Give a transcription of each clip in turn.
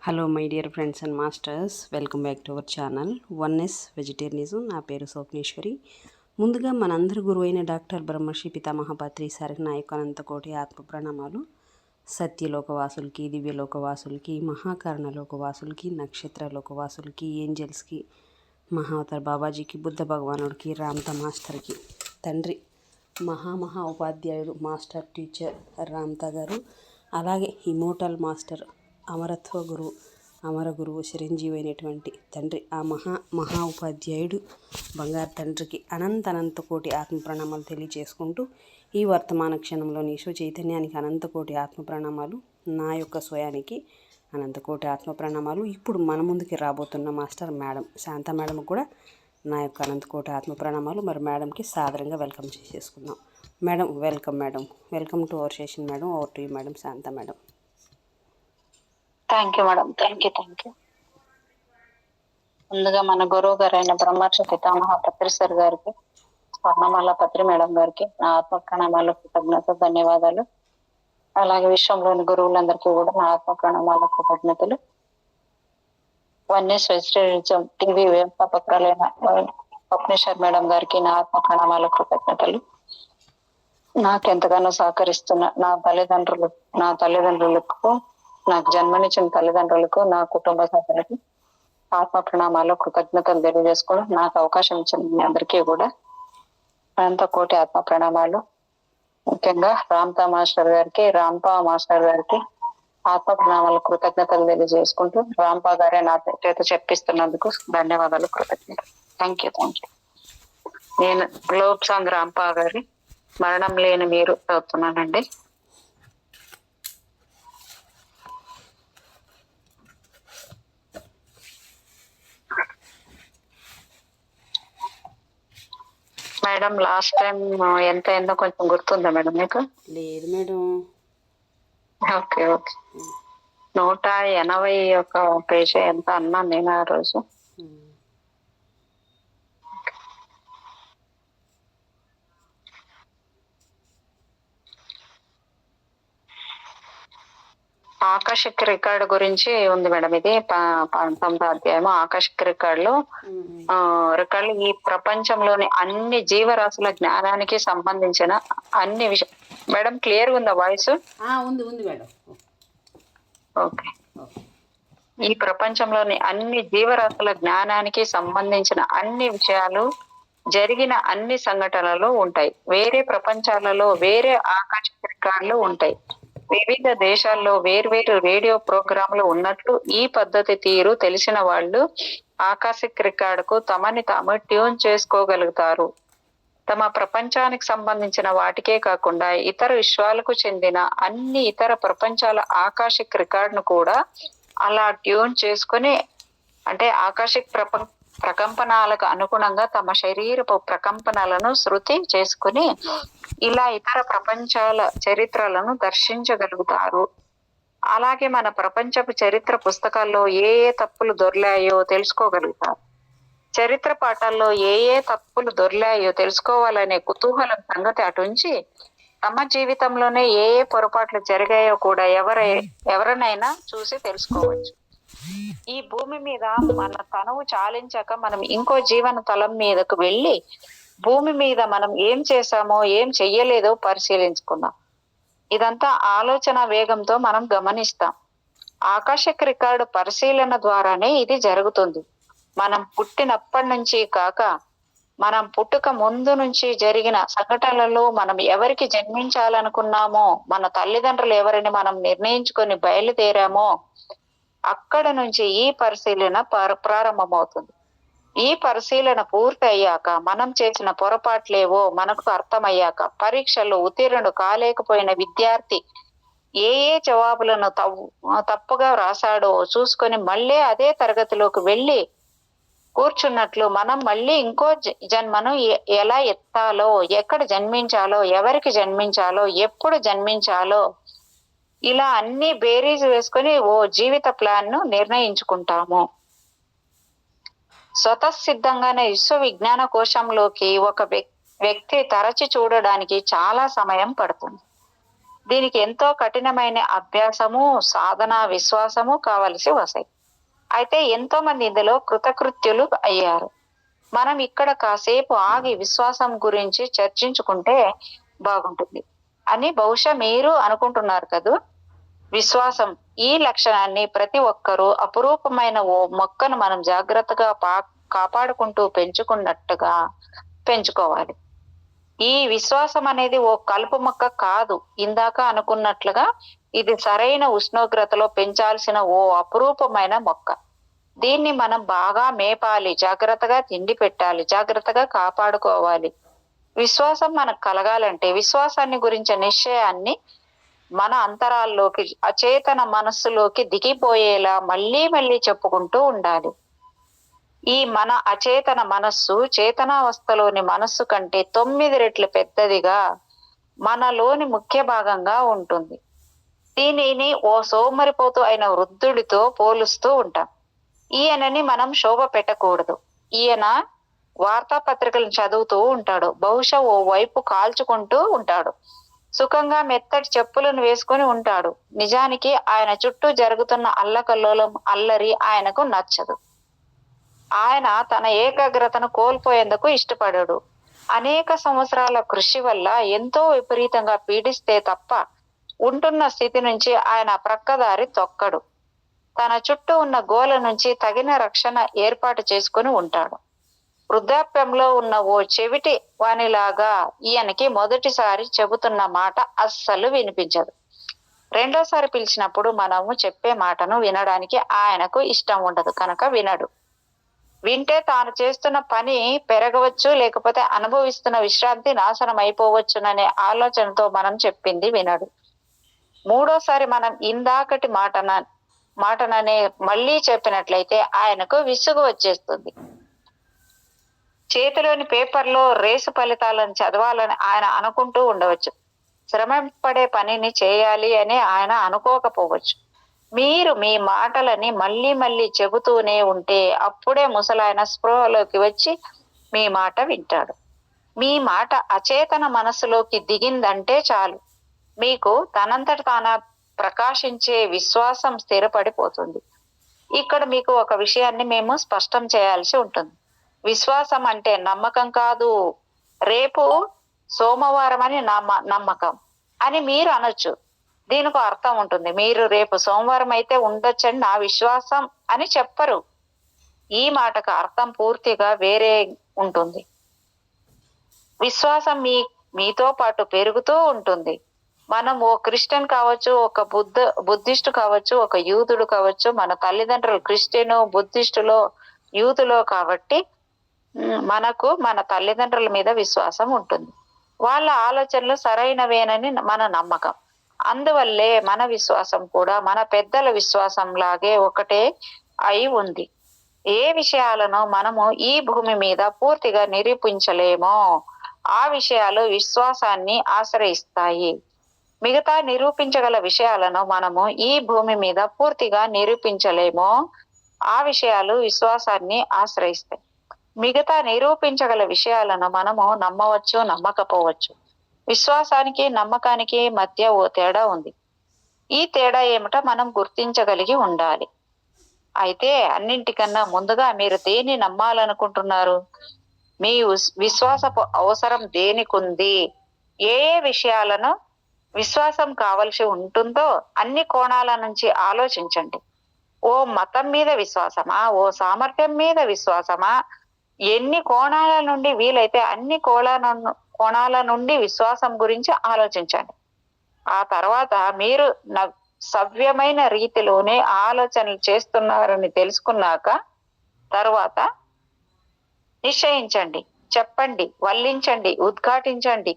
Hello my dear friends and masters, welcome back to our channel oneness vegetarianism. నా పేరు స్వప్నేశ్వరి. ముందుగా మనందరి గురువు అయిన డాక్టర్ బ్రహ్మర్షి పితామహ పత్రి సారికి నా యొక్క అనంతకోటి ఆత్మ ప్రణామాలు. సత్యలోకవాసులకి, దివ్యలోకవాసులకి, మహాకరణలోకవాసులకి, నక్షత్రలోకవాసులకి, ఏంజల్స్కి, మహావతార్ బాబాజీకి, బుద్ధ భగవానుడికి, రామ్త మాస్టర్కి, తండ్రి మహా ఉపాధ్యాయుడు మాస్టర్ టీచర్ రామ్త గారు, అలాగే ఇమోటల్ మాస్టర్ అమరత్వ గురువు, అమర గురువు, చిరంజీవి అయినటువంటి తండ్రి ఆ మహా ఉపాధ్యాయుడు బంగారు తండ్రికి అనంత కోటి ఆత్మ ప్రణామాలు తెలియజేసుకుంటూ, ఈ వర్తమాన క్షణంలోని ఈశ్వ చైతన్యానికి అనంతకోటి ఆత్మ ప్రణామాలు, నా యొక్క స్వయానికి అనంతకోటి ఆత్మ ప్రణామాలు. ఇప్పుడు మన ముందుకి రాబోతున్న మాస్టర్ మేడం శాంత మేడం కూడా నా యొక్క అనంతకోటి ఆత్మ ప్రణామాలు. మరి మేడంకి సాదరంగా వెల్కమ్ చేసేసుకుందాం. Madam welcome to our session madam. Over to you madam Shanta madam. Thank you madam. Thank you. ముందుగా మన గురువు గారైన బ్రహ్మర్షి పితామహ పత్రి సార్ గారికి, స్వర్ణమాల పత్రి మేడం గారికి నా ఆత్మ ప్రణామాలు, కృతజ్ఞత, ధన్యవాదాలు. అలాగే విశ్వంలోని గురువులందరికీ కూడా నా ఆత్మ ప్రణామాల, కృతజ్ఞతలు. వన్నెస్ వెజిటేరియనిజం టీవీ వ్యవస్థాపకురాలైన స్వప్నేశ్వర్ మేడం గారికి నా ఆత్మ ప్రణామాల, కృతజ్ఞతలు. నాకెంతగానో సహకరిస్తున్న నా తల్లిదండ్రులకు, నాకు జన్మనిచ్చిన తల్లిదండ్రులకు, నా కుటుంబ సభ్యులకు ఆత్మ ప్రణామాలు, కృతజ్ఞతలు తెలియజేసుకుని, నాకు అవకాశం ఇచ్చిన మీ అందరికీ కూడా అనంత కోటి ఆత్మ ప్రణామాలు. ముఖ్యంగా రామ్తా మాస్టర్ గారికి ఆత్మ ప్రణామాలు, కృతజ్ఞతలు తెలియజేసుకుంటూ, రాంపా గారే నా చేత చెప్పిస్తున్నందుకు ధన్యవాదాలు, కృతజ్ఞతలు. Thank you. నేను గ్లోబ్ సాంగ్ రాంపా గారి మరణం లేని మీరు చదువుతున్నానండి. మేడం లాస్ట్ టైం ఎంత అయిందో కొంచెం గుర్తుందా మేడం మీకు? లేదు మేడం. ఓకే. 181 పేజీ ఎంత అన్నాను నేను ఆ రోజు. ఆకాశిక్ రికార్డు గురించి ఉంది మేడం. ఇది 19వ అధ్యాయం ఆకాశిక్ రికార్డులు. ఈ ప్రపంచంలోని అన్ని జీవరాశుల జ్ఞానానికి సంబంధించిన అన్ని విషయం. మేడం క్లియర్ ఉందా వాయిస్? ఉంది మేడం. ఓకే. ఈ ప్రపంచంలోని అన్ని జీవరాశుల జ్ఞానానికి సంబంధించిన అన్ని విషయాలు, జరిగిన అన్ని సంఘటనలు ఉంటాయి. వేరే ప్రపంచాలలో వేరే ఆకాశిక రికార్డులు ఉంటాయి. వివిధ దేశాల్లో వేర్వేరు రేడియో ప్రోగ్రాంలు ఉన్నట్లు ఈ పద్ధతి తీరు తెలిసిన వాళ్ళు ఆకాశిక్ రికార్డుకు తమని తాము ట్యూన్ చేసుకోగలుగుతారు. తమ ప్రపంచానికి సంబంధించిన వాటికే కాకుండా ఇతర విశ్వాలకు చెందిన అన్ని ఇతర ప్రపంచాల ఆకాశిక్ రికార్డును కూడా అలా ట్యూన్ చేసుకుని, అంటే ఆకాశిక్ ప్రకంపనాలకు అనుగుణంగా తమ శరీరపు ప్రకంపనలను శృతి చేసుకుని ఇలా ఇతర ప్రపంచాల చరిత్రలను దర్శించగలుగుతారు. అలాగే మన ప్రపంచపు చరిత్ర పుస్తకాల్లో ఏ తప్పులు దొర్లాయో తెలుసుకోగలుగుతారు. చరిత్ర పాఠాల్లో ఏ తప్పులు దొర్లాయో తెలుసుకోవాలనే కుతూహలం సంగతి అటుంచి, తమ జీవితంలోనే ఏ పొరపాట్లు జరిగాయో కూడా ఎవరినైనా చూసి తెలుసుకోవచ్చు. ఈ భూమి మీద మన తనువు చాలించాక మనం ఇంకో జీవన తలం మీదకు వెళ్ళి భూమి మీద మనం ఏం చేశామో ఏం చెయ్యలేదో పరిశీలించుకుందాం. ఇదంతా ఆలోచన వేగంతో మనం గమనిస్తాం. ఆకాశిక్ రికార్డు పరిశీలన ద్వారానే ఇది జరుగుతుంది. మనం పుట్టినప్పటి నుంచి కాక, మనం పుట్టుక ముందు నుంచి జరిగిన సంఘటనలలో మనం ఎవరికి జన్మించాలనుకున్నామో, మన తల్లిదండ్రులు ఎవరిని మనం నిర్ణయించుకొని బయలుదేరామో, అక్కడ నుంచి ఈ పరిశీలన ప్రారంభమవుతుంది. ఈ పరిశీలన పూర్తి అయ్యాక, మనం చేసిన పొరపాట్లేవో మనకు అర్థమయ్యాక, పరీక్షల్లో ఉత్తీర్ణుడు కాలేకపోయిన విద్యార్థి ఏ జవాబులను తప్పుగా రాశాడో చూసుకొని మళ్ళీ అదే తరగతిలోకి వెళ్ళి కూర్చున్నట్లు, మనం మళ్ళీ ఇంకో జన్మను ఎలా ఎత్తాలో, ఎక్కడ జన్మించాలో, ఎవరికి జన్మించాలో, ఎప్పుడు జన్మించాలో, ఇలా అన్ని బేరీజ్ వేసుకొని ఓ జీవిత ప్లాన్ ను నిర్ణయించుకుంటాము. స్వతసిద్ధంగానే విశ్వవిజ్ఞాన కోశంలోకి ఒక వ్యక్తి తరచి చూడడానికి చాలా సమయం పడుతుంది. దీనికి ఎంతో కఠినమైన అభ్యాసము, సాధన, విశ్వాసము కావలసి వస్తాయి. అయితే ఎంతో మంది ఇందులో కృతకృత్యులు అయ్యారు. మనం ఇక్కడ కాసేపు ఆగి విశ్వాసం గురించి చర్చించుకుంటే బాగుంటుంది అని బహుశా మీరు అనుకుంటున్నారు కదూ. విశ్వాసం ఈ లక్షణాన్ని ప్రతి ఒక్కరూ అపురూపమైన ఓ మొక్కను మనం జాగ్రత్తగా కాపాడుకుంటూ పెంచుకున్నట్టుగా పెంచుకోవాలి. ఈ విశ్వాసం అనేది ఓ కలుపు మొక్క కాదు. ఇందాక అనుకున్నట్లుగా ఇది సరైన ఉష్ణోగ్రతలో పెంచాల్సిన ఓ అపురూపమైన మొక్క. దీన్ని మనం బాగా మేపాలి, జాగ్రత్తగా తిండి పెట్టాలి, జాగ్రత్తగా కాపాడుకోవాలి. విశ్వాసం మనకు కలగాలంటే విశ్వాసాన్ని గురించిన నిశ్చయాన్ని మన అంతరాల్లోకి, అచేతన మనస్సులోకి దిగిపోయేలా మళ్ళీ మళ్ళీ చెప్పుకుంటూ ఉండాలి. ఈ మన అచేతన మనస్సు చేతనావస్థలోని మనస్సు కంటే 9 రెట్లు పెద్దదిగా మనలోని ముఖ్య భాగంగా ఉంటుంది. దీనిని ఓ సోమరిపోతు అయిన వృద్ధుడితో పోలుస్తూ ఉంటాం. ఈయనని మనం శోభ పెట్టకూడదు. ఈయన వార్తాపత్రికలను చదువుతూ ఉంటాడు. బహుశా ఓ వైపు కాల్చుకుంటూ ఉంటాడు. సుఖంగా మెత్తటి చెప్పులను వేసుకుని ఉంటాడు. నిజానికి ఆయన చుట్టూ జరుగుతున్న అల్లకల్లోలం, అల్లరి ఆయనకు నచ్చదు. ఆయన తన ఏకాగ్రతను కోల్పోయేందుకు ఇష్టపడడు. అనేక సంవత్సరాల కృషి వల్ల ఎంతో విపరీతంగా పీడిస్తే తప్ప ఉంటున్న స్థితి నుంచి ఆయన ప్రక్కదారి తొక్కడు. తన చుట్టూ ఉన్న గోల నుంచి తగిన రక్షణ ఏర్పాటు చేసుకుని ఉంటాడు. వృద్ధాప్యంలో ఉన్న ఓ చెవిటి వానిలాగా ఈయనకి మొదటిసారి చెబుతున్న మాట అస్సలు వినిపించదు. రెండోసారి పిలిచినప్పుడు మనము చెప్పే మాటను వినడానికి ఆయనకు ఇష్టం ఉండదు కనుక వినడు. వింటే తాను చేస్తున్న పని పెరగవచ్చు, లేకపోతే అనుభవిస్తున్న విశ్రాంతి నాశనం అయిపోవచ్చుననే ఆలోచనతో మనం చెప్పింది వినడు. మూడోసారి మనం ఇందాకటి మాటననే మళ్ళీ చెప్పినట్లయితే ఆయనకు విసుగు వచ్చేస్తుంది. చేతిలోని పేపర్లో రేసు ఫలితాలను చదవాలని ఆయన అనుకుంటూ ఉండవచ్చు. శ్రమ పడే పనిని చేయాలి అని ఆయన అనుకోకపోవచ్చు. మీరు మీ మాటలని మళ్ళీ మళ్ళీ చెబుతూనే ఉంటే అప్పుడే ముసలాయన స్పృహలోకి వచ్చి మీ మాట వింటాడు. మీ మాట అచేతన మనస్సులోకి దిగిందంటే చాలు, మీకు తనంతట తాన ప్రకాశించే విశ్వాసం స్థిరపడిపోతుంది. ఇక్కడ మీకు ఒక విషయాన్ని మేము స్పష్టం చేయాల్సి ఉంటుంది. విశ్వాసం అంటే నమ్మకం కాదు. రేపు సోమవారం అని నమ్మకం అని మీరు అనొచ్చు. దీనికి అర్థం ఉంటుంది. మీరు రేపు సోమవారం అయితే ఉండొచ్చని నా విశ్వాసం అని చెప్పరు. ఈ మాటకు అర్థం పూర్తిగా వేరే ఉంటుంది. విశ్వాసం మీతో పాటు పెరుగుతూ ఉంటుంది. మనం ఓ క్రిస్టియన్ కావచ్చు, ఒక బుద్ధిస్టు కావచ్చు, ఒక యూదుడు కావచ్చు. మన తల్లిదండ్రులు క్రిస్టియను, బుద్ధిస్టులో, యూదులో కాబట్టి మనకు మన తల్లిదండ్రుల మీద విశ్వాసం ఉంటుంది. వాళ్ళ ఆలోచనలు సరైనవేనని మన నమ్మకం. అందువల్లే మన విశ్వాసం కూడా మన పెద్దల విశ్వాసం లాగే ఒకటే అయి ఉంది. ఏ విషయాలను మనము ఈ భూమి మీద పూర్తిగా నిరూపించలేమో ఆ విషయాలు విశ్వాసాన్ని ఆశ్రయిస్తాయి. మిగతా నిరూపించగల విషయాలను మనము ఈ భూమి మీద పూర్తిగా నిరూపించలేమో ఆ విషయాలు విశ్వాసాన్ని ఆశ్రయిస్తాయి. మిగతా నిరూపించగల విషయాలను మనము నమ్మవచ్చు, నమ్మకపోవచ్చు. విశ్వాసానికి నమ్మకానికి మధ్య ఓ తేడా ఉంది. ఈ తేడా ఏమిటో మనం గుర్తించగలిగి ఉండాలి. అయితే అన్నింటికన్నా ముందుగా మీరు దేన్ని నమ్మాలనుకుంటున్నారు? మీ విశ్వాసపు అవసరం దేనికుంది? ఏ ఏ విషయాలను విశ్వాసం కావలసి ఉంటుందో అన్ని కోణాల నుంచి ఆలోచించండి. ఓ మతం మీద విశ్వాసమా? ఓ సామర్థ్యం మీద విశ్వాసమా? ఎన్ని కోణాల నుండి వీలైతే అన్ని కోణాల నుండి విశ్వాసం గురించి ఆలోచించండి. ఆ తర్వాత మీరు సవ్యమైన రీతిలోనే ఆలోచనలు చేస్తున్నారని తెలుసుకున్నాక తర్వాత నిశ్చయించండి, చెప్పండి, వల్లించండి, ఉద్ఘాటించండి.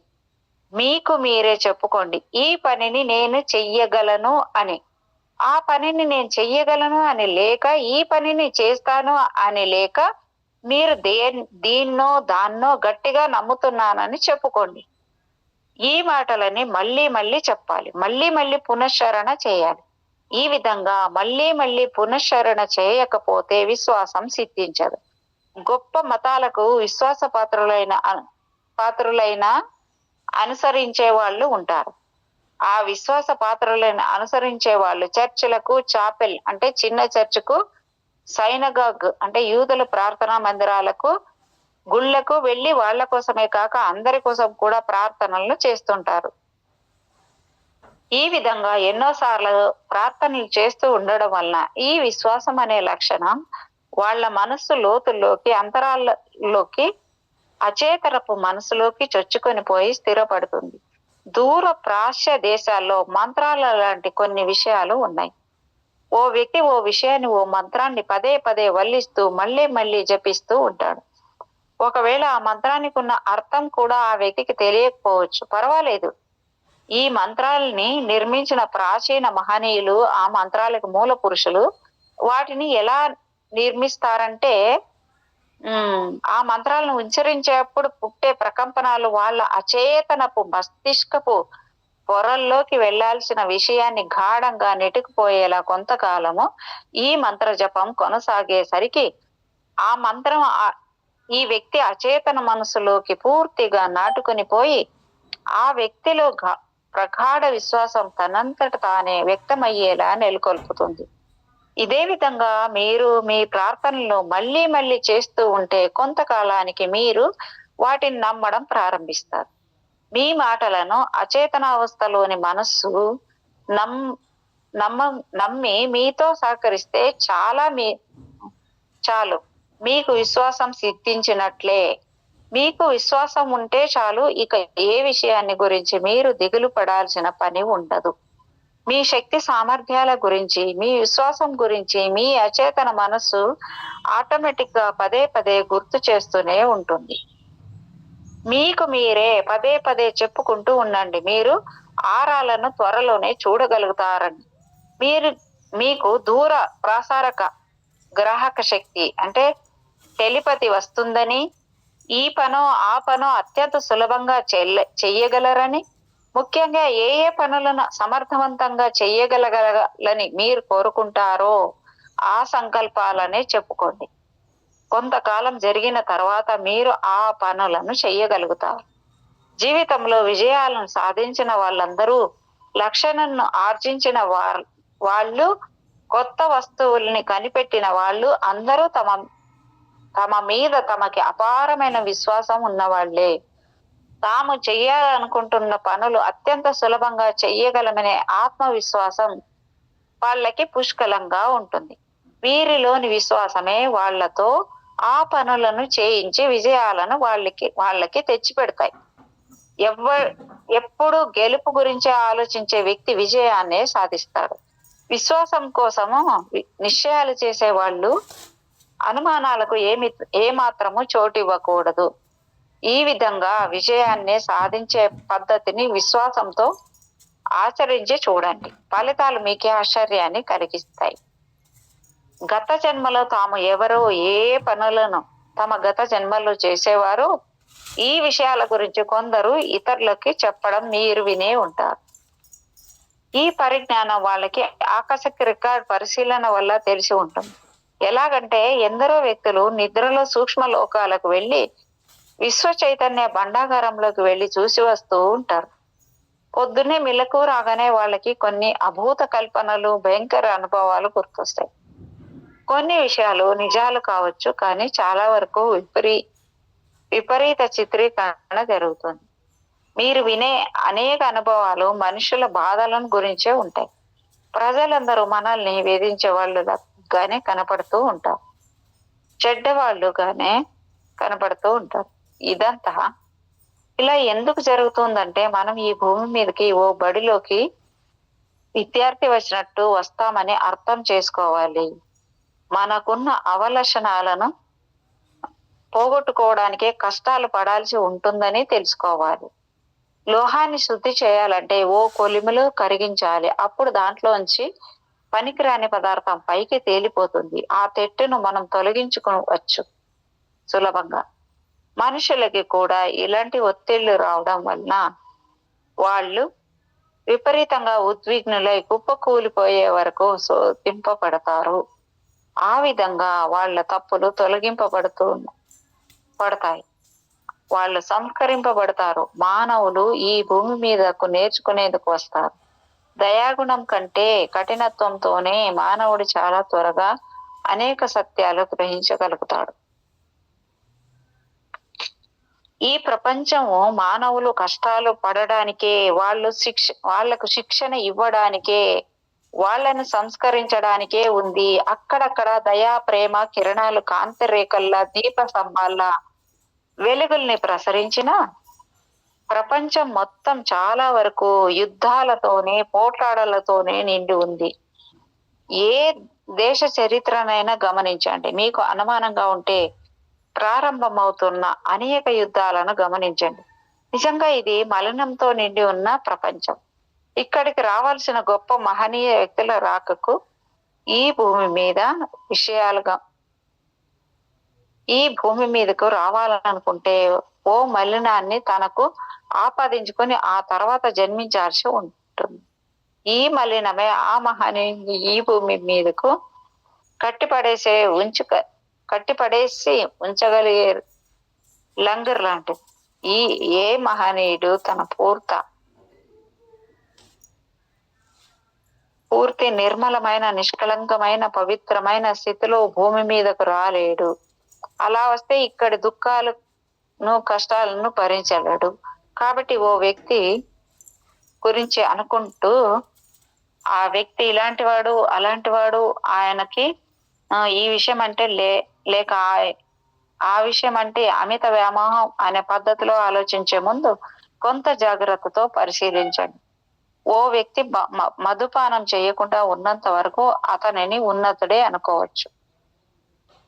మీకు మీరే చెప్పుకోండి, ఈ పనిని నేను చెయ్యగలను అని. ఆ పనిని నేను చెయ్యగలను అని లేక, ఈ పనిని చేస్తాను అని లేక, మీరు దీన్నో దాన్నో గట్టిగా నమ్ముతున్నానని చెప్పుకోండి. ఈ మాటలని మళ్ళీ మళ్ళీ చెప్పాలి, మళ్ళీ మళ్ళీ పునశ్చరణ చేయాలి. ఈ విధంగా మళ్ళీ మళ్ళీ పునశ్చరణ చేయకపోతే విశ్వాసం సిద్ధించదు. గొప్ప మతాలకు విశ్వాస పాత్రులైన అనుసరించే వాళ్ళు ఉంటారు. ఆ విశ్వాస పాత్రలను అనుసరించే వాళ్ళు చర్చిలకు, చాపెల్ అంటే చిన్న చర్చికు, సైనగాగ్ అంటే యూదుల ప్రార్థనా మందిరాలకు, గుళ్ళకు వెళ్లి వాళ్ళ కోసమే కాక అందరి కోసం కూడా ప్రార్థనలు చేస్తుంటారు. ఈ విధంగా ఎన్నోసార్లు ప్రార్థనలు చేస్తూ ఉండడం వలన ఈ విశ్వాసం అనే లక్షణం వాళ్ళ మనస్సు లోతుల్లోకి, అంతరాల్లోకి, అచేతనపు మనసులోకి చొచ్చుకొని పోయి స్థిరపడుతుంది. దూర ప్రాచ్య దేశాల్లో మంత్రాల లాంటి కొన్ని విషయాలు ఉన్నాయి. ఓ వ్యక్తి ఓ విషయాన్ని, ఓ మంత్రాన్ని పదే పదే వల్లిస్తూ మళ్ళీ మళ్ళీ జపిస్తూ ఉంటాడు. ఒకవేళ ఆ మంత్రానికి ఉన్న అర్థం కూడా ఆ వ్యక్తికి తెలియకపోవచ్చు, పర్వాలేదు. ఈ మంత్రాలని నిర్మించిన ప్రాచీన మహనీయులు, ఆ మంత్రాలకు మూల పురుషులు వాటిని ఎలా నిర్మిస్తారంటే ఆ మంత్రాలను ఉచ్చరించేప్పుడు పుట్టే ప్రకంపనాలు వాళ్ళ అచేతనపు మస్తిష్కపు పొరల్లోకి వెళ్లాల్సిన విషయాన్ని గాఢంగా నెట్టుకుపోయేలా కొంతకాలము ఈ మంత్ర జపం కొనసాగేసరికి ఆ మంత్రం ఈ వ్యక్తి అచేతన మనసులోకి పూర్తిగా నాటుకొని పోయి ఆ వ్యక్తిలో ప్రగాఢ విశ్వాసం తనంతట తానే వ్యక్తమయ్యేలా నెలకొల్పుతుంది. ఇదే విధంగా మీరు మీ ప్రార్థనలు మళ్ళీ మళ్ళీ చేస్తూ ఉంటే కొంతకాలానికి మీరు వాటిని నమ్మడం ప్రారంభిస్తారు. మీ మాటలను అచేతనావస్థలోని మనస్సు నమ్మి మీతో సహకరిస్తే చాలు, మీకు విశ్వాసం సిద్ధించినట్లే. మీకు విశ్వాసం ఉంటే చాలు, ఇక ఏ విషయాన్ని గురించి మీరు దిగులు పడాల్సిన పని ఉండదు. మీ శక్తి సామర్థ్యాల గురించి, మీ విశ్వాసం గురించి మీ అచేతన మనస్సు ఆటోమేటిక్ గా పదే పదే గుర్తు చేస్తూనే ఉంటుంది. మీకు మీరే పదే పదే చెప్పుకుంటూ ఉండండి, మీరు ఆరాలను త్వరలోనే చూడగలుగుతారని. మీకు దూర ప్రసారక గ్రాహక శక్తి అంటే టెలిపతి వస్తుందని, ఈ పనో ఆ పనో అత్యంత సులభంగా చెయ్యగలరని, ముఖ్యంగా ఏ ఏ పనులను సమర్థవంతంగా చెయ్యగలగాలని మీరు కోరుకుంటారో ఆ సంకల్పాలనే చెప్పుకోండి. కొంతకాలం జరిగిన తర్వాత మీరు ఆ పనులను చెయ్యగలుగుతారు. జీవితంలో విజయాలను సాధించిన వాళ్ళందరూ, లక్షణను ఆర్జించిన వాళ్ళు, కొత్త వస్తువుల్ని కనిపెట్టిన వాళ్ళు అందరూ తమ మీద తమకి అపారమైన విశ్వాసం ఉన్నవాళ్లే. తాము చెయ్యాలనుకుంటున్న పనులు అత్యంత సులభంగా చెయ్యగలమనే ఆత్మవిశ్వాసం వాళ్ళకి పుష్కలంగా ఉంటుంది. వీరిలోని విశ్వాసమే వాళ్లతో ఆ పనులను చేయించి విజయాలను వాళ్ళకి తెచ్చి పెడతాయి. ఎప్పుడు గెలుపు గురించే ఆలోచించే వ్యక్తి విజయాన్నే సాధిస్తాడు. విశ్వాసం కోసము నిశ్చయాలు చేసే వాళ్ళు అనుమానాలకు ఏమాత్రము చోటివ్వకూడదు. ఈ విధంగా విజయాన్ని సాధించే పద్ధతిని విశ్వాసంతో ఆచరించి చూడండి. ఫలితాలు మీకే ఆశ్చర్యాన్ని కలిగిస్తాయి. గత జన్మలో తాము ఎవరో, ఏ పనులను తమ గత జన్మలో చేసేవారో ఈ విషయాల గురించి కొందరు ఇతరులకి చెప్పడం మీరు వినే ఉంటారు. ఈ పరిజ్ఞానం వాళ్ళకి ఆకస్మిక రికార్డ్ పరిశీలన వల్ల తెలిసి ఉంటుంది. ఎలాగంటే ఎందరో వ్యక్తులు నిద్రలో సూక్ష్మ లోకాలకు వెళ్ళి విశ్వ చైతన్య భండాగారంలోకి వెళ్ళి చూసి వస్తూ ఉంటారు. పొద్దున్నే మెలకు రాగానే వాళ్ళకి కొన్ని అభూత కల్పనలు, భయంకర అనుభవాలు గుర్తొస్తాయి. కొన్ని విషయాలు నిజాలు కావచ్చు, కానీ చాలా వరకు విపరీత చిత్రీకరణ జరుగుతుంది. మీరు వినే అనేక అనుభవాలు మనుషుల బాధలను గురించే ఉంటాయి. ప్రజలందరూ మనల్ని వేధించే వాళ్ళుగానే కనపడుతూ ఉంటారు, చెడ్డవాళ్ళుగానే కనపడుతూ ఉంటారు. ఇదంతా ఇలా ఎందుకు జరుగుతుందంటే, మనం ఈ భూమి మీదకి ఓ బడిలోకి విద్యార్థి వచ్చినట్టు వస్తామని అర్థం చేసుకోవాలి. మనకున్న అవలక్షణాలను పోగొట్టుకోవడానికే కష్టాలు పడాల్సి ఉంటుందని తెలుసుకోవాలి. లోహాన్ని శుద్ధి చేయాలంటే ఓ కొలిమిలో కరిగించాలి. అప్పుడు దాంట్లోంచి పనికిరాని పదార్థం పైకి తేలిపోతుంది. ఆ తెట్టును మనం తొలగించుకోవచ్చు సులభంగా. మనుషులకి కూడా ఇలాంటి ఒత్తిళ్లు రావడం వలన వాళ్ళు విపరీతంగా ఉద్విగ్నులై కుప్పకూలిపోయే వరకు శోధింపబడతారు. ఆ విధంగా వాళ్ళ తప్పులు పడతాయి. వాళ్ళు సంస్కరింపబడతారు. మానవులు ఈ భూమి మీదకు నేర్చుకునేందుకు వస్తారు. దయాగుణం కంటే కఠినత్వంతోనే మానవుడు చాలా త్వరగా అనేక సత్యాలు గ్రహించగలుగుతాడు. ఈ ప్రపంచము మానవులు కష్టాలు పడడానికే, వాళ్లకు శిక్షణ ఇవ్వడానికే, వాళ్ళను సంస్కరించడానికే ఉంది. అక్కడక్కడ దయా ప్రేమ కిరణాలు కాంతి రేఖల్లా దీప స్తంభాల్లా వెలుగుల్ని ప్రసరించిన ప్రపంచం మొత్తం చాలా వరకు యుద్ధాలతోనే పోట్లాడలతోనే నిండి ఉంది. ఏ దేశ చరిత్రనైనా గమనించండి. మీకు అనుమానంగా ఉంటే ప్రారంభమవుతున్న అనేక యుద్ధాలను గమనించండి. నిజంగా ఇది మలినంతో నిండి ఉన్న ప్రపంచం. ఇక్కడికి రావాల్సిన గొప్ప మహనీయ వ్యక్తుల రాకకు ఈ భూమి మీద విషయాలుగా ఈ భూమి మీదకు రావాలనుకుంటే ఓ మలినాన్ని తనకు ఆపాదించుకొని ఆ తర్వాత జన్మించాల్సి ఉంటుంది. ఈ మలినమే ఆ మహనీయుని ఈ భూమి మీదకు కట్టిపడేసి ఉంచగలిగే లంగర్ లాంటిది. ఏ మహనీయుడు తన పూర్తి నిర్మలమైన నిష్కలంకమైన పవిత్రమైన స్థితిలో భూమి మీదకు రాలేడు. అలా వస్తే ఇక్కడి దుఃఖాలను కష్టాలను భరించలేడు. కాబట్టి ఓ వ్యక్తి గురించి అనుకుంటూ ఆ వ్యక్తి ఇలాంటి వాడు అలాంటి వాడు, ఆయనకి ఈ విషయం అంటే లేక ఆ విషయం అంటే అమిత వ్యామోహం అనే పద్ధతిలో ఆలోచించే ముందు కొంత జాగ్రత్తతో పరిశీలించండి. ఓ వ్యక్తి మధుపానం చేయకుండా ఉన్నంత వరకు అతనిని ఉన్నతుడే అనుకోవచ్చు.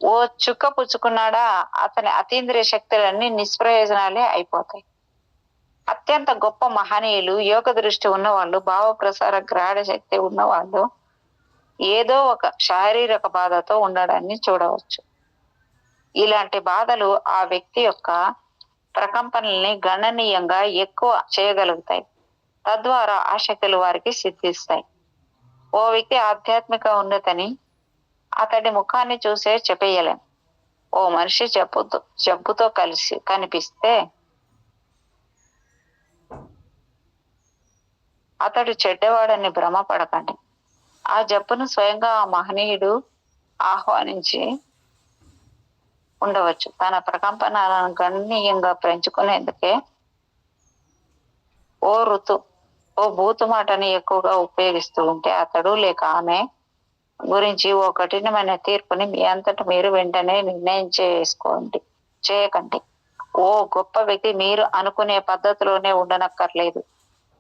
ఓ చుక్క పుచ్చుకున్నాడా అతని అతీంద్రియ శక్తులన్నీ నిష్ప్రయోజనాలే అయిపోతాయి. అత్యంత గొప్ప మహనీయులు, యోగ దృష్టి ఉన్నవాళ్ళు, భావ ప్రసార గ్రాఢ శక్తి ఉన్నవాళ్ళు ఏదో ఒక శారీరక బాధతో ఉండడాన్ని చూడవచ్చు. ఇలాంటి బాధలు ఆ వ్యక్తి యొక్క ప్రకంపనల్ని గణనీయంగా ఎక్కువ చేయగలుగుతాయి. తద్వారా ఆ శక్తులు వారికి సిద్ధిస్తాయి. ఓ వ్యక్తి ఆధ్యాత్మిక ఉన్నతని అతడి ముఖాన్ని చూసే చెప్పేయలేం. ఓ మనిషి జబ్బుతో కనిపిస్తే అతడు చెడ్డవాడని భ్రమపడకండి. ఆ జబ్బును స్వయంగా ఆ మహనీయుడు ఆహ్వానించి ఉండవచ్చు. తన ప్రకంపనాలను గణనీయంగా పెంచుకునేందుకే ఓ బూతు మాటని ఎక్కువగా ఉపయోగిస్తూ ఉంటే అతడు లేక ఆమె గురించి ఓ కఠినమైన తీర్పుని మీ అంతట మీరు వెంటనే నిర్ణయం చేయకండి. ఓ గొప్ప వ్యక్తి మీరు అనుకునే పద్ధతిలోనే ఉండనక్కర్లేదు.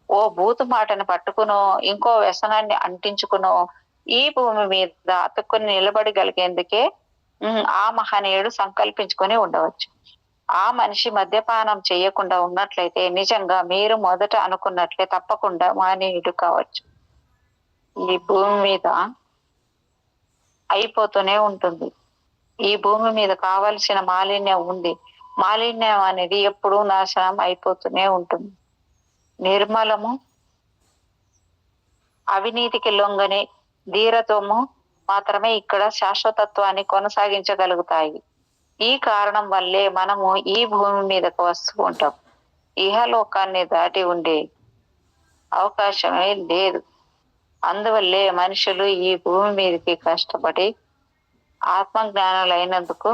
ఓ బూతు మాటని పట్టుకునో ఇంకో వ్యసనాన్ని అంటించుకునో ఈ భూమి మీద అతుక్కుని నిలబడగలిగేందుకే ఆ మహనీయుడు సంకల్పించుకొని ఉండవచ్చు. ఆ మనిషి మద్యపానం చేయకుండా ఉన్నట్లయితే నిజంగా మీరు మొదట అనుకున్నట్లే తప్పకుండా మహనీయుడు కావచ్చు. ఈ భూమి మీద అయిపోతూనే ఉంటుంది. ఈ భూమి మీద కావలసిన మాలిన్యం ఉంది. మాలిన్యం అనేది ఎప్పుడూ నాశనం అయిపోతూనే ఉంటుంది. నిర్మలము, అవినీతికి లొంగని ధీరత్వము మాత్రమే ఇక్కడ శాశ్వతత్వాన్ని కొనసాగించగలుగుతాయి. ఈ కారణం వల్లే మనము ఈ భూమి మీదకు వస్తూ ఉంటాం. ఇహలోకాన్ని దాటి ఉండే అవకాశమే లేదు. అందువల్లే మనుషులు ఈ భూమి మీదకి కష్టపడి ఆత్మజ్ఞానులైనందుకు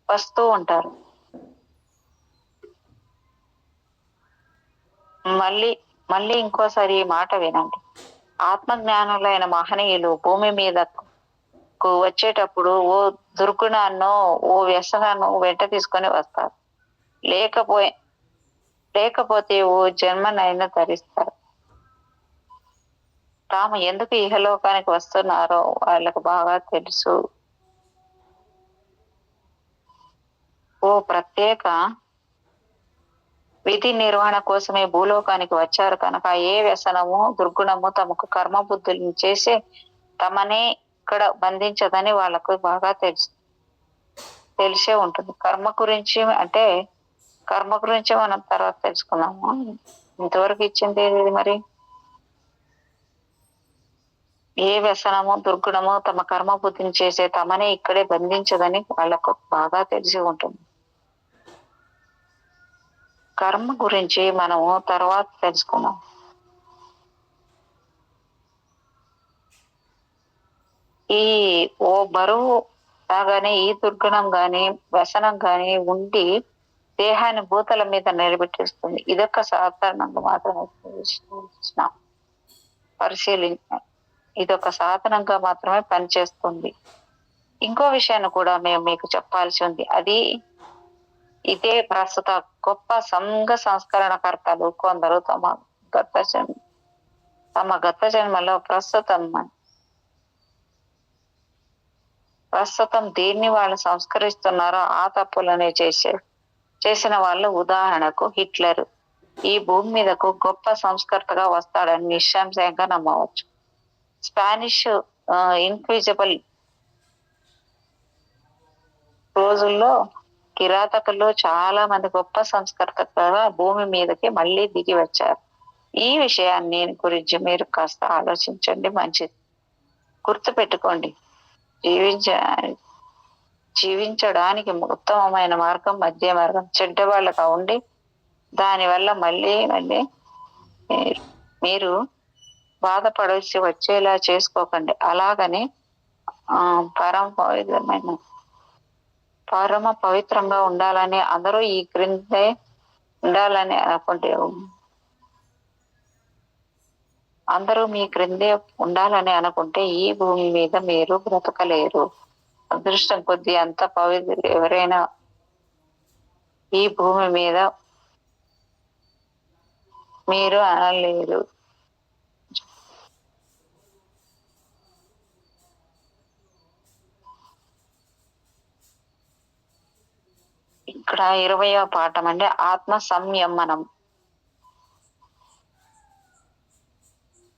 వస్తూ ఉంటారు. మళ్ళీ ఇంకోసారి ఈ మాట వినండి. ఆత్మజ్ఞానులైన మహనీయులు భూమి మీదకు వచ్చేటప్పుడు ఓ దుర్గుణాన్నో ఓ వ్యసనాన్ని వెంట తీసుకొని వస్తారు. లేకపోతే ఓ జన్మనైనా ధరిస్తారు. తాము ఎందుకు ఇహలోకానికి వస్తున్నారో వాళ్ళకు బాగా తెలుసు. ఓ ప్రత్యేక విధి నిర్వహణ కోసమే భూలోకానికి వచ్చారు కనుక ఏ వ్యసనము దుర్గుణము తమకు కర్మ బుద్ధులను చేసి తమనే ఇక్కడ బంధించదని వాళ్ళకు బాగా తెలిసే ఉంటుంది. కర్మ గురించి మనం తర్వాత తెలుసుకున్నాము. ఇంతవరకు ఇచ్చింది మరి ఏ వ్యసనము దుర్గుణము తమ కర్మ బుద్ధిని చేసే తమనే ఇక్కడే బంధించదని వాళ్లకు బాగా తెలిసి ఉంటుంది. కర్మ గురించి మనము తర్వాత తెలుసుకుందాం. ఈ ఓ బరువు లాగానే ఈ దుర్గుణం గాని వ్యసనం గాని ఉండి దేహాన్ని భూతల మీద నిలబెట్టేస్తుంది. ఇదొక సాధారణంగా మాత్రమే పరిశీలించాం. ఇదొక సాధనంగా మాత్రమే పనిచేస్తుంది. ఇంకో విషయాన్ని కూడా మేము మీకు చెప్పాల్సి ఉంది. అది ఇదే ప్రస్తుత గొప్ప సంఘ సంస్కరణకర్తలు కొందరు తమ గత జన్మలో ప్రస్తుతం దేన్ని వాళ్ళు సంస్కరిస్తున్నారో ఆ తప్పులనే చేసిన వాళ్ళు. ఉదాహరణకు హిట్లర్ ఈ భూమి మీదకు గొప్ప సంస్కర్తగా వస్తాడని నిస్సంశయంగా నమ్మవచ్చు. స్పానిష్ ఇన్క్విజిబుల్ రోజుల్లో కిరాతకుల్లో చాలా మంది గొప్ప సంస్కర్తగా భూమి మీదకి మళ్ళీ దిగి వచ్చారు. ఈ విషయాన్ని గురించి మీరు కాస్త ఆలోచించండి. మంచిది. గుర్తు పెట్టుకోండి, జీవించడానికి ఉత్తమమైన మార్గం మధ్య మార్గం. చెడ్డవాళ్ళగా ఉండి దానివల్ల మళ్ళీ మళ్ళీ మీరు బాధపడాల్సి వచ్చేలా చేసుకోకండి. అలాగని పరమ పవిత్రంగా ఉండాలని అందరూ ఈ క్రిందే ఉండాలని అనుకుంటే అందరూ మీ క్రిందే ఉండాలని అనుకుంటే ఈ భూమి మీద మీరు బ్రతకలేరు. అదృష్టం కొద్దీ అంత పవిత్రులు ఎవరైనా ఈ భూమి మీద మీరు అనలేరు. ఇక్కడ 20వ పాఠం అంటే ఆత్మ సంయమనం.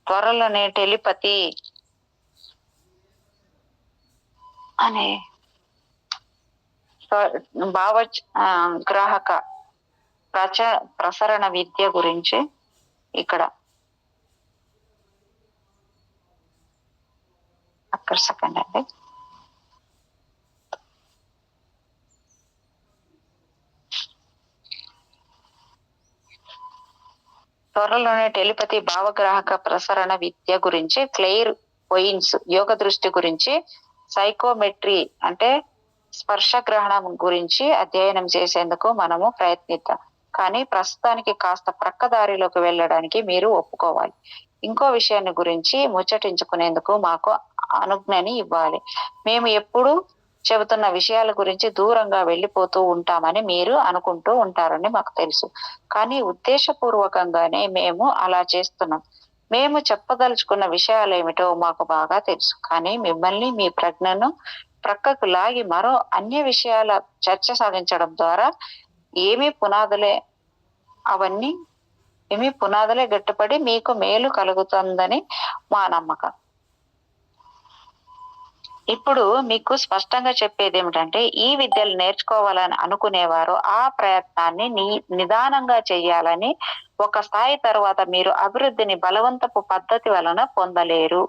త్వరలోనే టెలిపతి అనే గ్రాహక ప్రసరణ విద్య గురించి ఇక్కడ సెకండ్ అండి. త్వరలోనే టెలిపతి భావగ్రాహక ప్రసరణ విద్య గురించి, క్లెయిర్ వోయిన్స్ యోగ దృష్టి గురించి, సైకోమెట్రీ అంటే స్పర్శ గ్రహణం గురించి అధ్యయనం చేసేందుకు మనము ప్రయత్నిద్దాం. కానీ ప్రస్తుతానికి కాస్త ప్రక్కదారిలోకి వెళ్ళడానికి మీరు ఒప్పుకోవాలి. ఇంకో విషయాన్ని గురించి ముచ్చటించుకునేందుకు మాకు అనుజ్ఞని ఇవ్వాలి. మేము ఎప్పుడు చెబుతున్న విషయాల గురించి దూరంగా వెళ్ళిపోతూ ఉంటామని మీరు అనుకుంటూ ఉంటారని మాకు తెలుసు. కానీ ఉద్దేశపూర్వకంగానే మేము అలా చేస్తున్నాం. మేము చెప్పదలుచుకున్న విషయాలు ఏమిటో మాకు బాగా తెలుసు. కానీ మిమ్మల్ని మీ ప్రజ్ఞను ప్రక్కకు లాగి మరో అన్య విషయాల చర్చ సాగించడం ద్వారా ఏమీ పునాదులే గట్టిపడి మీకు మేలు కలుగుతుందని మా నమ్మకం. ఇప్పుడు మీకు స్పష్టంగా చెప్పేది ఏమిటంటే, ఈ విద్యలు నేర్చుకోవాలని అనుకునేవారు ఆ ప్రయత్నాన్ని నిదానంగా చెయ్యాలని. ఒక స్థాయి తర్వాత మీరు అభివృద్ధిని బలవంతపు పద్ధతి వలన పొందలేరు.